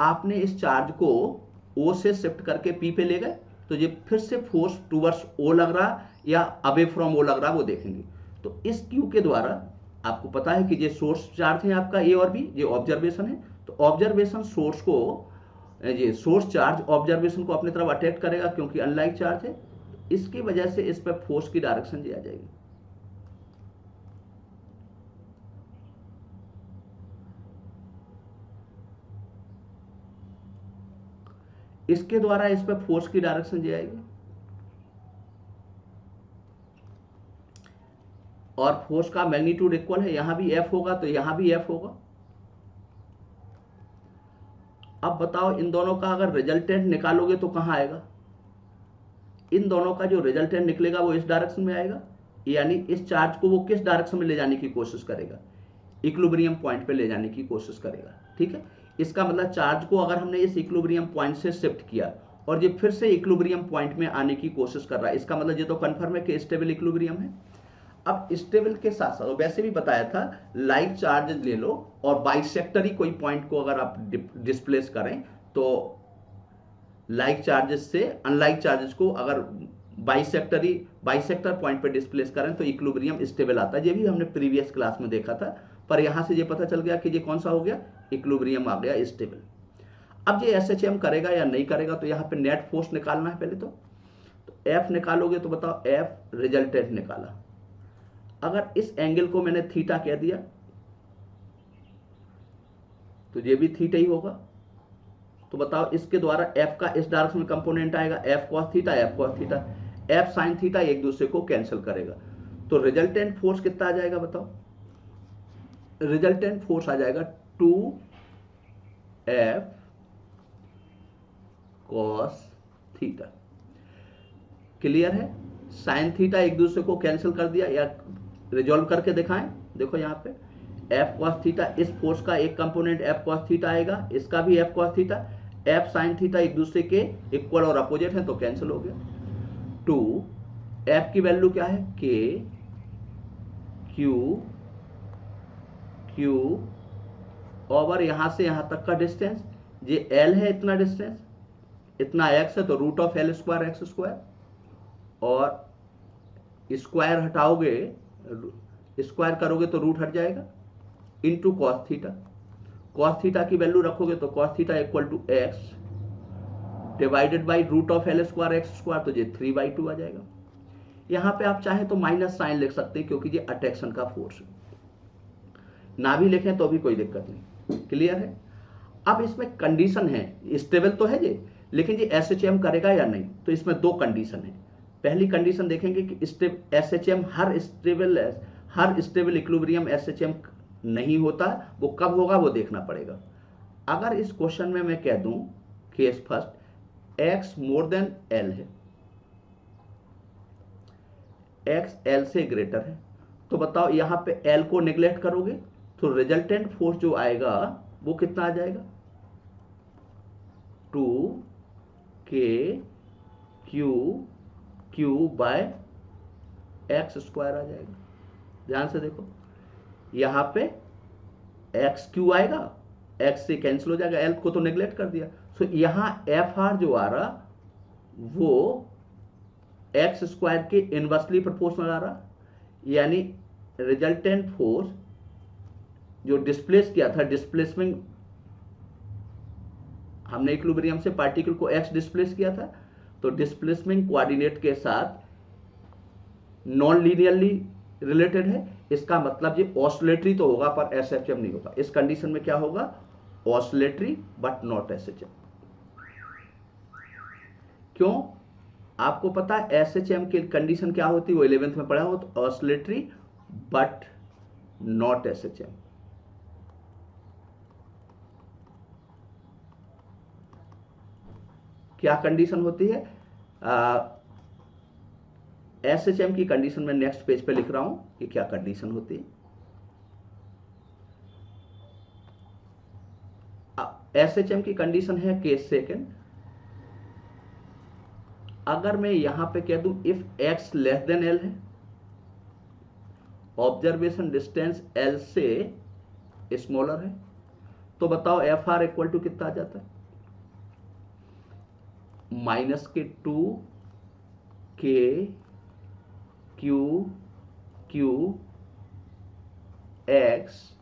आपने इस चार्ज को O से शिफ्ट करके P पे ले गए, तो ये फिर से फोर्स टूवर्ड्स O लग रहा या अवे फ्रॉम O लग रहा वो देखेंगे। तो इस Q के द्वारा आपको पता है कि ये सोर्स चार्ज है आपका A और B, ये ऑब्जर्वेशन है, तो ऑब्जर्वेशन सोर्स को, ये सोर्स चार्ज ऑब्जर्वेशन को अपनी तरफ अट्रैक्ट करेगा क्योंकि अनलाइक चार्ज है, इसकी वजह से इस पर फोर्स की डायरेक्शन ये आ जाएगी। इसके द्वारा इस पर फोर्स की डायरेक्शन ये आएगी, और फोर्स का मैग्नीट्यूड इक्वल है, यहां भी F होगा तो यहां भी F होगा। अब बताओ इन दोनों का अगर रिजल्टेंट निकालोगे तो कहां आएगा, इन दोनों का जो रिजल्टेंट निकलेगा वो इस डायरेक्शन में आएगा, यानी इस चार्ज को वो किस डायरेक्शन में ले जाने की कोशिश करेगा, इक्विलिब्रियम पॉइंट पे ले जाने की कोशिश करेगा। ठीक है, इसका मतलब चार्ज को अगर हमने इस इक्विलिब्रियम पॉइंट से शिफ्ट किया और ये फिर से इक्विलिब्रियम पॉइंट में आने की कोशिश कर रहा है, इसका मतलब ये तो कंफर्म है कि स्टेबल इक्विलिब्रियम है। अब स्टेबल के साथ साथ वैसे भी बताया था लाइक चार्जेस ले लो और बाइसेक्टरी कोई पॉइंट को अगर आप डिस्प्लेस करें तो लाइक चार्जेस से अनलाइक चार्जेस को अगर बाइसेक्टर पॉइंट पे डिस्प्लेस करें तो इक्विलिब्रियम स्टेबल आता है। ये भी हमने प्रीवियस क्लास में देखा था, पर यहां से ये पता चल गया कि ये कौन सा हो गया, इक्विलिब्रियम आ गया स्टेबल। अब ये SHM करेगा या नहीं करेगा, तो यहाँ पे नेट फोर्स निकालना है पहले तो F निकालोगे, तो बताओ F रिजल्टेंट निकाला, अगर इस एंगल को मैंने थीटा कह दिया तो ये भी थीटा ही होगा, तो बताओ इसके द्वारा F का इस डायरेक्शन में कंपोनेंट आएगा F cos theta, F cos theta, F sin theta एक दूसरे को कैंसिल करेगा, तो रिजल्टेंट फोर्स कितना आ जाएगा बताओ, रिजल्टेंट फोर्स आ जाएगा 2F cos थीटा। क्लियर है, साइन थीटा एक दूसरे को कैंसिल कर दिया, या रिजॉल्व करके दिखाएं, देखो यहाँ पे F cos थीटा, इस फोर्स का एक कंपोनेंट F cos थीटा आएगा, इसका भी F cos theta, F sin theta एक दूसरे के इक्वल और अपोजिट है तो कैंसिल हो गया। 2 F की वैल्यू क्या है, K Q ओवर यहां से यहां तक का डिस्टेंस, ये L है इतना डिस्टेंस, इतना x है तो root of L square X square, और स्क्वायर हटाओगे, स्क्वायर करोगे तो रूट हट जाएगा, into cos theta, cos theta की वैल्यू रखोगे तो cos theta equal to x divided by root of L square X square, तो ये 3/2 आ जाएगा। यहां पे आप चाहें तो माइनस साइन लिख सकते हैं क्योंकि ये अट्रैक्शन का फोर्स है, ना भी लिखें तो भी कोई दिक्कत नहीं। क्लियर है, अब इसमें कंडीशन है, स्टेबल तो है ये, लेकिन ये SHM करेगा या नहीं, तो इसमें दो कंडीशन है। पहली कंडीशन देखेंगे कि SHM हर स्टेबल इक्विलिब्रियम SHM नहीं होता, वो कब होगा वो देखना पड़ेगा। अगर इस क्वेश्चन में मैं कह दूं case first x more than L है, x L से ग्रेटर है, तो बताओ यहां पे L को नेग्लेक्ट करोगे तो रिजल्टेंट फोर्स जो आएगा वो कितना आ जाएगा, 2K Q by X square आ जाएगा। ध्यान से देखो, यहां पे एक्स क्यू आएगा, एक्स से कैंसिल हो जाएगा, एल को तो नेग्लेक्ट कर दिया, सो यहां एफ आर जो आ रहा वो एक्स स्क्वायर के इनवर्सली प्रोपोर्शनल आ रहा, यानी रिजल्टेंट फोर्स जो डिस्प्लेस किया था, डिस्प्लेसमेंट हमने इक्विलिब्रियम से पार्टिकल को एक्स डिस्प्लेस किया था, तो डिस्प्लेसमेंट कोऑर्डिनेट के साथ नॉन लीनियरली रिलेटेड है, इसका मतलब ये ऑसिलेटरी तो होगा पर एसएचएम नहीं होगा। इस कंडीशन में क्या होगा, ऑसिलेटरी बट नॉट एसएचएम। क्यों, आपको पता है एसएचएम की कंडीशन क्या होती है, वो 11th में पढ़ा हो, तो ऑसिलेटरी बट नॉट एसएचएम। क्या कंडीशन होती है, एसएचएम की कंडीशन में नेक्स्ट पेज पे लिख रहा हूं कि क्या कंडीशन होती है। एसएचएम की कंडीशन है केस सेकेंड। अगर मैं यहां पे कह दूं if x less than L है, ऑब्जर्वेशन डिस्टेंस एल से स्मॉलर है, तो बताओ एफ आर इक्वल टू कितना आ जाता है, -2 के Q Q x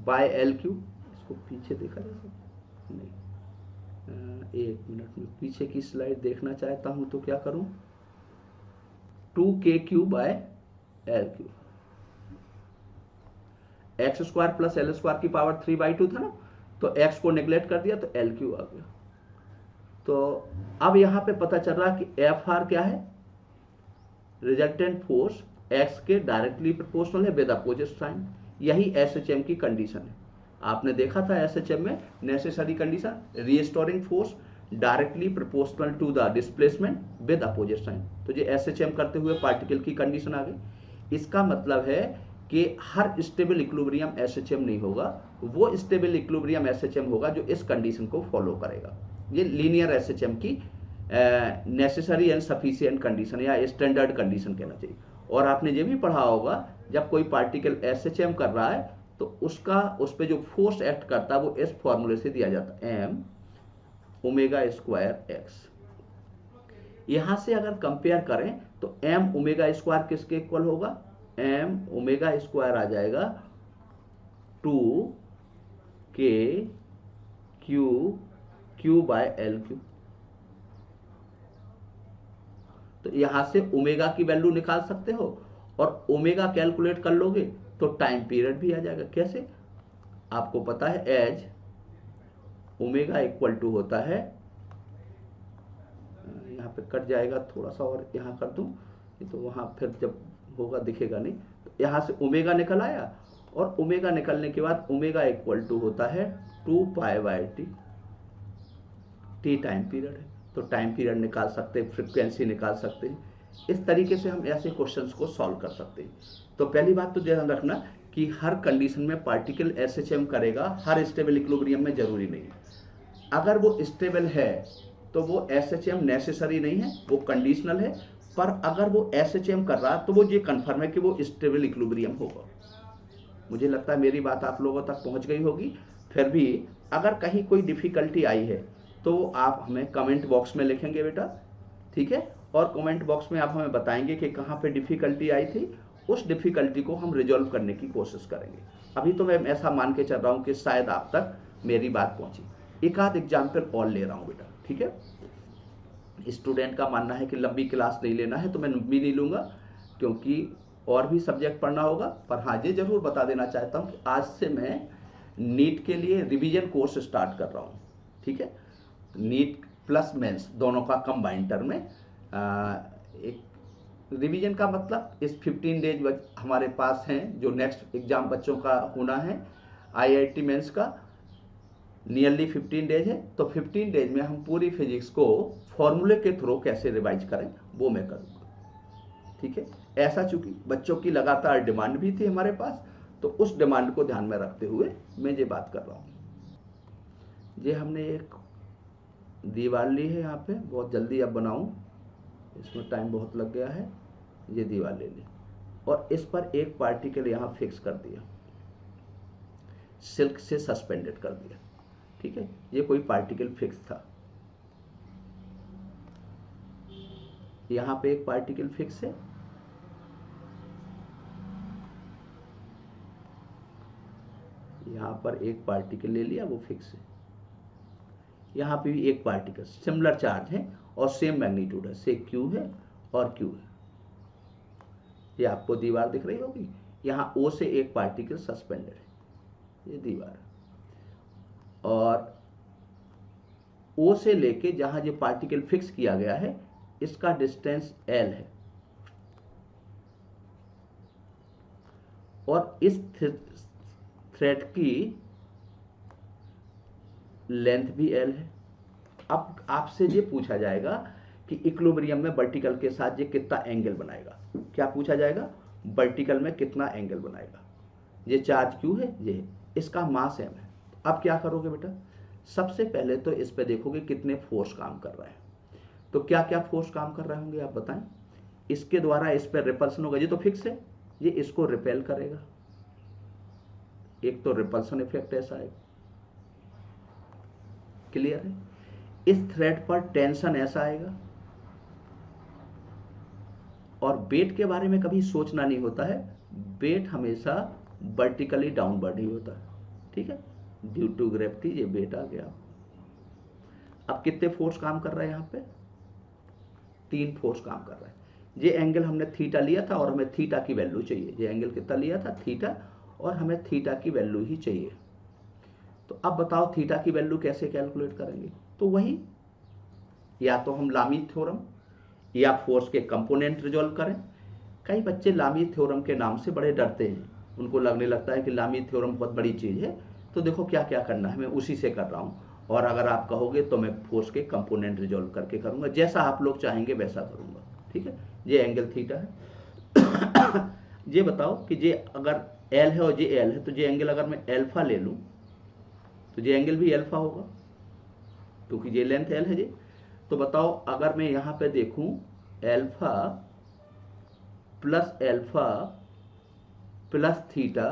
by L Q. इसको पीछे देखा जा सकता नहीं, एक मिनट में पीछे की स्लाइड देखना चाहता हूं तो क्या करूं, 2k³ by L Q, x square plus L square की पावर 3/2 था ना, तो एक्स को नेग्लेक्ट कर दिया तो एल क्यू आ गया। तो अब यहां पे पता चल रहा कि एफ आर क्या है, रिजल्टेंट फोर्स एक्स के डायरेक्टली प्रोपोर्शनल है विद अपोजिट साइन। यही एसएचएम की कंडीशन है। आपने देखा था एसएचएम में necessary condition, restoring force directly proportional to the displacement with opposite sign. तो ये एसएचएम करते हुए पार्टिकल की कंडीशन आ गई। इसका मतलब है कि हर स्टेबल इक्विलिब्रियम एसएचएम नहीं होगा, वो स्टेबल इक्विलिब्रियम एसएचएम होगा जो इस कंडीशन को फॉलो करेगा। ये लीनियर एसएचएम की नेसेसरी एंड सफिशिएंट कंडीशन या स्टैंडर्ड कंडीशन कहना चाहिए। और आपने ये भी पढ़ा होगा जब कोई पार्टिकल एसएचएम कर रहा है तो उसका उस पर जो फोर्स एक्ट करता है वो इस फॉर्मूले से दिया जाता है, एम ओमेगा स्क्वायर एक्स। यहां से अगर कंपेयर करें तो एम ओमेगा स्क्वायर किसके इक्वल होगा, एम ओमेगा स्क्वायर आ जाएगा 2k³ बाय एल क्यू। तो यहां से ओमेगा की वैल्यू निकाल सकते हो और ओमेगा कैलकुलेट कर लोगे तो टाइम पीरियड भी आ जाएगा। कैसे, आपको पता है एज ओमेगा इक्वल टू होता है, यहाँ पे कट जाएगा थोड़ा सा और यहाँ कर दूं तो वहां फिर जब होगा दिखेगा नहीं। तो यहां से ओमेगा निकल आया और ओमेगा निकलने के बाद ओमेगा इक्वल टू होता है 2π/t। टी टाइम पीरियड है तो टाइम पीरियड निकाल सकते हैं, फ्रिक्वेंसी निकाल सकते हैं। इस तरीके से हम ऐसे क्वेश्चंस को सॉल्व कर सकते हैं। तो पहली बात तो ध्यान रखना कि हर कंडीशन में पार्टिकल एसएचएम करेगा, हर स्टेबल इक्विलिब्रियम में जरूरी नहीं है। अगर वो स्टेबल है तो वो एसएचएम नेसेसरी नहीं है, वो कंडीशनल है। पर अगर वो एसएचएम कर रहा है तो वो ये कंफर्म है कि वो स्टेबल इक्विलिब्रियम होगा। मुझे लगता है मेरी बात आप लोगों तक पहुंच गई होगी। फिर भी अगर कहीं कोई डिफिकल्टी आई है तो आप हमें कमेंट बॉक्स में लिखेंगे बेटा, ठीक है। और कमेंट बॉक्स में आप हमें बताएंगे कि कहाँ पे डिफिकल्टी आई थी, उस डिफिकल्टी को हम रिजॉल्व करने की कोशिश करेंगे। अभी तो मैं ऐसा मान के चल रहा हूँ कि शायद आप तक मेरी बात पहुंची। एक आध एग्जाम्पल और ले रहा हूँ बेटा, ठीक है। स्टूडेंट का मानना है कि लंबी क्लास नहीं लेना है तो मैं लंबी नहीं लूंगा क्योंकि और भी सब्जेक्ट पढ़ना होगा। पर हाँ ये जरूर बता देना चाहता हूँ कि आज से मैं नीट के लिए रिवीजन कोर्स स्टार्ट कर रहा हूँ, ठीक है। नीट प्लस मेंस दोनों का कंबाइंड टर्म में एक रिवीजन का मतलब इस 15 डेज हमारे पास हैं जो नेक्स्ट एग्जाम बच्चों का होना है आईआईटी मेंस का, नियरली 15 डेज है। तो 15 डेज में हम पूरी फिजिक्स को फॉर्मूले के थ्रू कैसे रिवाइज करें वो मैं करूँगा, ठीक है। ऐसा चूंकि बच्चों की लगातार डिमांड भी थी हमारे पास, तो उस डिमांड को ध्यान में रखते हुए मैं ये बात कर रहा हूँ। ये हमने एक दीवार ली है, यहाँ पे बहुत जल्दी अब बनाऊं, इसमें टाइम बहुत लग गया है। ये दीवार ले ली और इस पर एक पार्टिकल यहाँ फिक्स कर दिया, सिल्क से सस्पेंडेड कर दिया, ठीक है। ये कोई पार्टिकल फिक्स था, यहाँ पे एक पार्टिकल फिक्स है, यहाँ पर एक पार्टिकल ले लिया वो फिक्स है, यहाँ पे भी एक पार्टिकल, सिमिलर चार्ज है और सेम मैग्नीट्यूड है, से Q है और Q है। ये आपको दीवार दिख रही होगी, यहाँ O से एक पार्टिकल सस्पेंडेड है, ये दीवार है, और O से लेके जहाँ ये पार्टिकल फिक्स किया गया है इसका डिस्टेंस L है, और इस थ्रेड की लेंथ भी L है। अब आपसे ये पूछा जाएगा कि इक्विलिब्रियम में वर्टिकल के साथ ये कितना एंगल बनाएगा। क्या पूछा जाएगा? वर्टिकल में कितना एंगल बनाएगा। ये चार्ज Q है, ये इसका मास M है। अब क्या करोगे बेटा? सबसे पहले तो इस पे देखोगे कितने फोर्स काम कर रहे हैं। तो क्या क्या फोर्स काम कर रहे होंगे आप बताएं। इसके द्वारा इस पर रिपल्सन होगा, ये तो फिक्स है, ये इसको रिपेल करेगा, एक तो रिपल्सन इफेक्ट ऐसा है, क्लियर है। इस थ्रेड पर टेंशन ऐसा आएगा, और वेट के बारे में कभी सोचना नहीं होता है, वेट हमेशा वर्टिकली डाउनवर्ड ही होता है, ठीक है। ड्यू टू ग्रेविटी ये वेट आ गया। अब कितने फोर्स काम कर रहे हैं यहाँ पे? 3 फोर्स काम कर रहा है। ये एंगल हमने थीटा लिया था और हमें थीटा की वैल्यू चाहिए। ये एंगल कितना लिया था? थीटा, और हमें थीटा की वैल्यू ही चाहिए। तो अब बताओ थीटा की वैल्यू कैसे कैलकुलेट करेंगे? तो वही, या तो हम लामी थ्योरम या फोर्स के कंपोनेंट रिजॉल्व करें। कई बच्चे लामी थ्योरम के नाम से बड़े डरते हैं, उनको लगने लगता है कि लामी थ्योरम बहुत बड़ी चीज़ है। तो देखो क्या क्या करना है, मैं उसी से कर रहा हूँ, और अगर आप कहोगे तो मैं फोर्स के कंपोनेंट रिजॉल्व करके करूँगा, जैसा आप लोग चाहेंगे वैसा करूँगा, ठीक है। ये एंगल थीटा है। ये बताओ कि ये अगर एल है और ये एल है, तो ये एंगल अगर मैं एल्फा ले लूँ तो ये एंगल भी एल्फा होगा, क्योंकि ये लेंथ एल है जी। तो बताओ अगर मैं यहाँ पे देखूँ alpha plus theta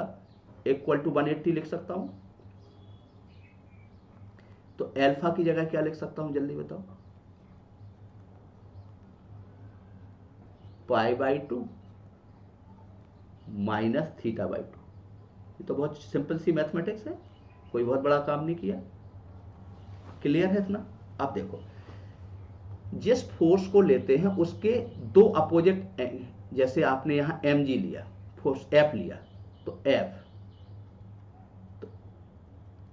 equal to 180 लिख सकता हूँ। तो एल्फा की जगह क्या लिख सकता हूँ, जल्दी बताओ? π/2 माइनस θ/2। ये तो बहुत सिंपल सी मैथमेटिक्स है, कोई बहुत बड़ा काम नहीं किया, क्लियर है इतना। अब देखो, जिस फोर्स को लेते हैं उसके 2 अपोजिट, जैसे आपने यहां mg लिया, फोर्स F लिया, तो F, तो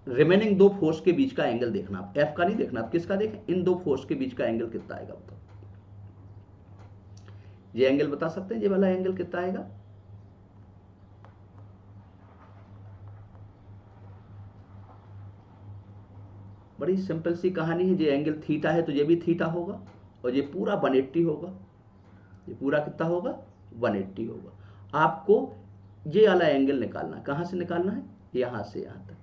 रिमेनिंग 2 फोर्स के बीच का एंगल देखना, आप F का नहीं देखना, आप किसका देखें? इन 2 फोर्स के बीच का एंगल कितना आएगा बताओ। ये एंगल बता सकते हैं, ये वाला एंगल कितना आएगा? बड़ी सिंपल सी कहानी है। ये एंगल थीटा है तो ये भी थीटा होगा, और ये पूरा 180 होगा। ये पूरा कितना होगा? 180 होगा। आपको ये वाला एंगल निकालना, कहां से निकालना है? यहां से यहां तक।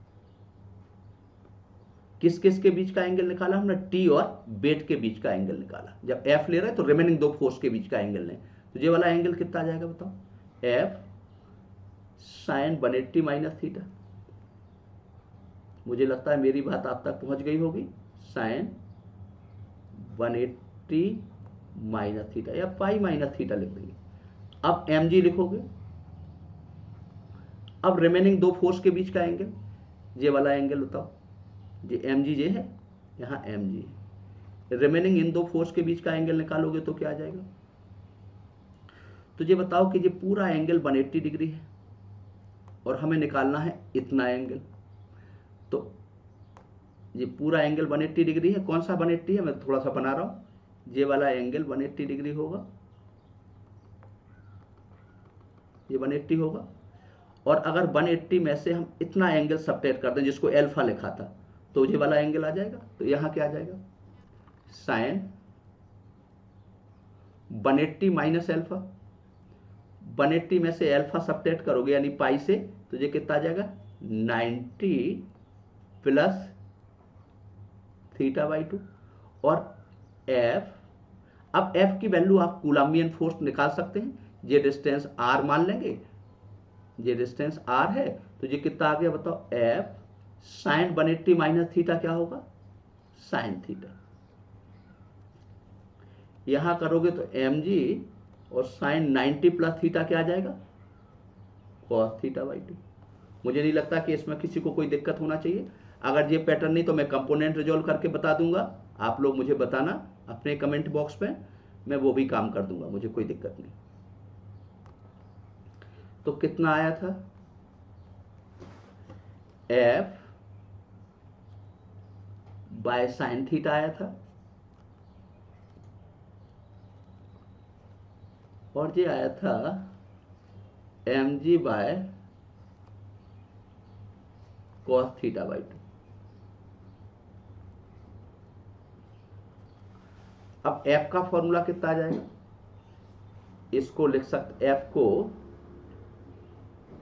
किस किस के बीच का एंगल निकाला हमने? टी और वेट के बीच का एंगल निकाला। जब एफ ले रहे हैं तो रिमेनिंग 2 फोर्स के बीच का एंगल लें, तो ये वाला एंगल कितना आ जाएगा बताओ? F sine 180 minus theta. मुझे लगता है मेरी बात आप तक पहुंच गई होगी। साइन 180 माइनस थीटा, या पाई माइनस थीटा लिख देंगे। अब mg लिखोगे। अब रिमेनिंग 2 फोर्स के बीच का एंगल, ये वाला एंगल बताओ। ये mg जे है, यहाँ mg है। रिमेनिंग इन 2 फोर्स के बीच का एंगल निकालोगे तो क्या आ जाएगा? तो ये बताओ कि ये पूरा एंगल 180 डिग्री है और हमें निकालना है इतना एंगल। तो ये पूरा एंगल 180 डिग्री है। कौन सा 180 है? मैं थोड़ा सा बना रहा हूं। ये वाला एंगल 180 डिग्री होगा, ये 180 होगा। और अगर 180 में से हम इतना एंगल सबट्रैक्ट कर दें जिसको अल्फा लिखा था, तो ये वाला एंगल आ जाएगा। तो यहां क्या आ जाएगा? Sign 180 minus alpha. 180 में से अल्फा सबट्रैक्ट करोगे यानी पाई से, तो ये कितना आ जाएगा? 90 प्लस θ/2। और F, अब F की वैल्यू आप कूलम्बियन फोर्स निकाल सकते हैं। ये डिस्टेंस R मान लेंगे, ये डिस्टेंस R है, तो ये कितना आ गया बताओ? F साइन 180 माइनस थीटा क्या होगा? Sine theta. यहां करोगे तो mg, और साइन 90 प्लस थीटा क्या आ जाएगा? cos θ/2। मुझे नहीं लगता कि इसमें किसी को कोई दिक्कत होना चाहिए। अगर ये पैटर्न नहीं तो मैं कंपोनेंट रिजॉल्व करके बता दूंगा, आप लोग मुझे बताना अपने कमेंट बॉक्स पे, मैं वो भी काम कर दूंगा, मुझे कोई दिक्कत नहीं। तो कितना आया था, f बाय साइन थीटा आया था, और ये आया था mg by cos theta by 2। अब f का फॉर्मूला कितना आ जाएगा, इसको लिख सकते, f को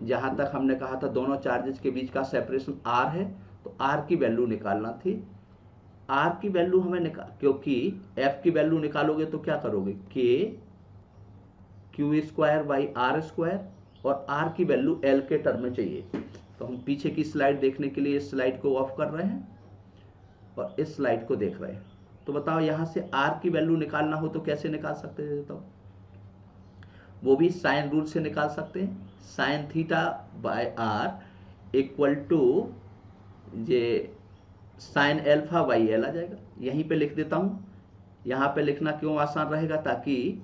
जहां तक हमने कहा था दोनों चार्जेस के बीच का सेपरेशन r है, तो r की वैल्यू निकालना थी। r की वैल्यू हमें क्योंकि f की वैल्यू निकालोगे तो क्या करोगे, k Q square by R square, और r की वैल्यू l के टर्म में चाहिए। तो हम पीछे की स्लाइड देखने के लिए इस स्लाइड को ऑफ कर रहे हैं और इस स्लाइड को देख रहे हैं। तो बताओ यहां से r की वैल्यू निकालना हो तो कैसे निकाल सकते हैं, बताओ, वो भी साइन रूल से निकाल सकते हैं। Sine theta by R equal to ये साइन एल्फा बाई एल आ जाएगा। यहीं पे लिख देता हूं, यहां पे लिखना क्यों आसान रहेगा, ताकि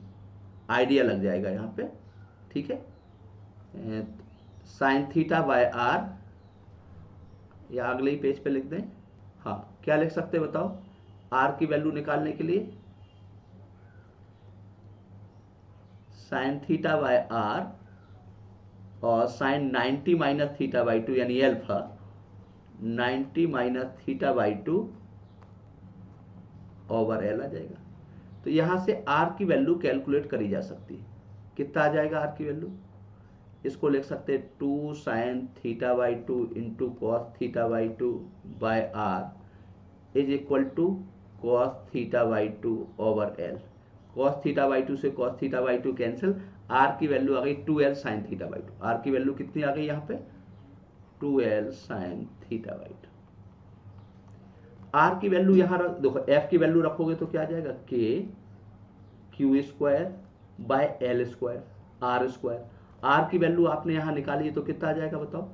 आइडिया लग जाएगा यहाँ पे, ठीक है। साइन थीटा बाय आर, या अगले ही पेज पे लिख दें, हाँ क्या लिख सकते हैं बताओ, आर की वैल्यू निकालने के लिए साइन थीटा बाय आर और साइन 90 माइनस थीटा बाई 2 यानी alpha 90 minus theta by 2 over L आ जाएगा। तो यहां से आर की वैल्यू कैलकुलेट करी जा सकती है। कितना आ जाएगा आर की वैल्यू, इसको लिख सकते हैं 2 sine theta by 2 into cos theta by 2 by R is equal to cos theta by 2 over L. Cos theta by 2 से cos theta by 2 cancel, R की वैल्यू आ गई 2l sine theta by 2। R की वैल्यू कितनी आ गई यहाँ पे, 2l sine theta by 2। R की वैल्यू यहाँ देखो, एफ की वैल्यू रखोगे तो क्या आ जाएगा, K Q square by L square R square. R की वैल्यू आपने यहां निकाली है तो कितना आ जाएगा बताओ,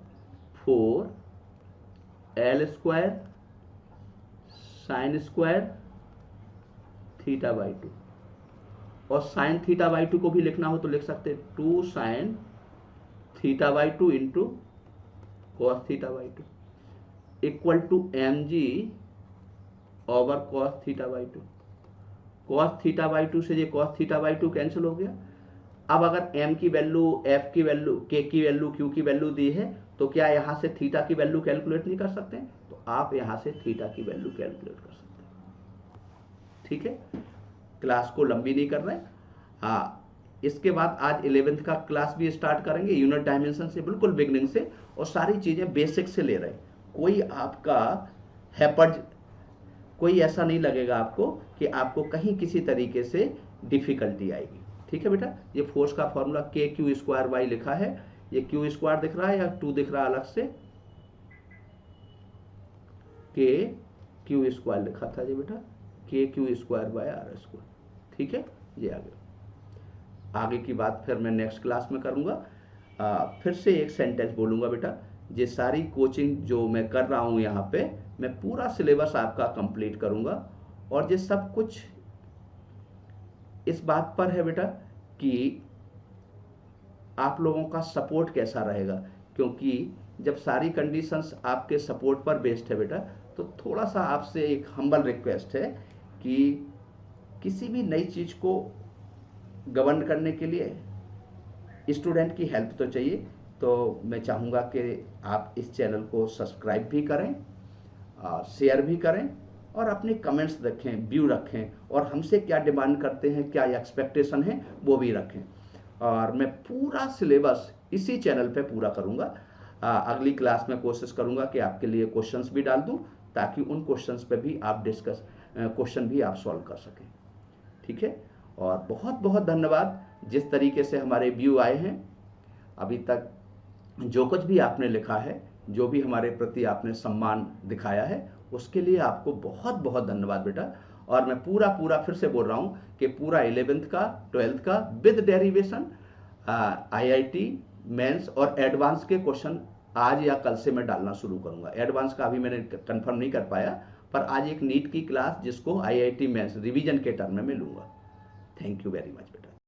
4l square sine square theta by 2। और साइन थीटा बाई 2 को भी लिखना हो तो लिख सकते हैं 2 sine theta by 2 into cos theta by 2 equal to M G over cos theta by 2। Cos theta by 2 से ये कॉस थीटा बाई 2 कैंसिल हो गया। अब अगर m की वैल्यू, f की वैल्यू, k की वैल्यू, q की वैल्यू दी है तो क्या यहां से थीटा की वैल्यू कैलकुलेट नहीं कर सकते, तो आप यहां से थीटा की वैल्यू कैलकुलेट कर सकते हैं। ठीक है, क्लास को लंबी नहीं कर रहे। हाँ, इसके बाद आज 11th का क्लास भी स्टार्ट करेंगे यूनिट डायमेंशन से, बिल्कुल बिगनिंग से, और सारी चीजें बेसिक से ले रहे हैं। कोई आपका हैपर्ड, कोई ऐसा नहीं लगेगा आपको कि आपको कहीं किसी तरीके से डिफिकल्टी आएगी। ठीक है बेटा, ये फोर्स का फॉर्मूला के क्यू स्क्वायर वाई लिखा है, ये क्यू स्क्वायर दिख रहा है या 2 दिख रहा है अलग से, के क्यू स्क्वायर लिखा था ये बेटा, K Q square by R square. ठीक है, ये आगे की बात फिर मैं नेक्स्ट क्लास में करूंगा। फिर से एक सेंटेंस बोलूंगा बेटा, ये सारी कोचिंग जो मैं कर रहा हूं यहाँ पे, मैं पूरा सिलेबस आपका कंप्लीट करूंगा, और ये सब कुछ इस बात पर है बेटा कि आप लोगों का सपोर्ट कैसा रहेगा, क्योंकि जब सारी कंडीशंस आपके सपोर्ट पर बेस्ड है बेटा, तो थोड़ा सा आपसे एक हम्बल रिक्वेस्ट है कि किसी भी नई चीज को गवर्न करने के लिए स्टूडेंट की हेल्प तो चाहिए। तो मैं चाहूँगा कि आप इस चैनल को सब्सक्राइब भी करें, शेयर भी करें, और अपने कमेंट्स रखें, व्यू रखें, और हमसे क्या डिमांड करते हैं, क्या एक्सपेक्टेशन है, वो भी रखें। और मैं पूरा सिलेबस इसी चैनल पे पूरा करूँगा। अगली क्लास में कोशिश करूँगा कि आपके लिए क्वेश्चंस भी डाल दूँ, ताकि उन क्वेश्चंस पे भी आप क्वेश्चन भी आप सॉल्व कर सकें। ठीक है, और बहुत बहुत धन्यवाद जिस तरीके से हमारे व्यू आए हैं अभी तक, जो कुछ भी आपने लिखा है, जो भी हमारे प्रति आपने सम्मान दिखाया है, उसके लिए आपको बहुत बहुत धन्यवाद बेटा। और मैं पूरा फिर से बोल रहा हूँ कि पूरा 11th का 12th का विद डेरिवेशन, IIT मेंस और एडवांस के क्वेश्चन आज या कल से मैं डालना शुरू करूंगा। एडवांस का अभी मैंने कंफर्म नहीं कर पाया, पर आज एक नीट की क्लास जिसको IIT मेंस रिवीजन के टर्म में लूंगा। थैंक यू वेरी मच बेटा।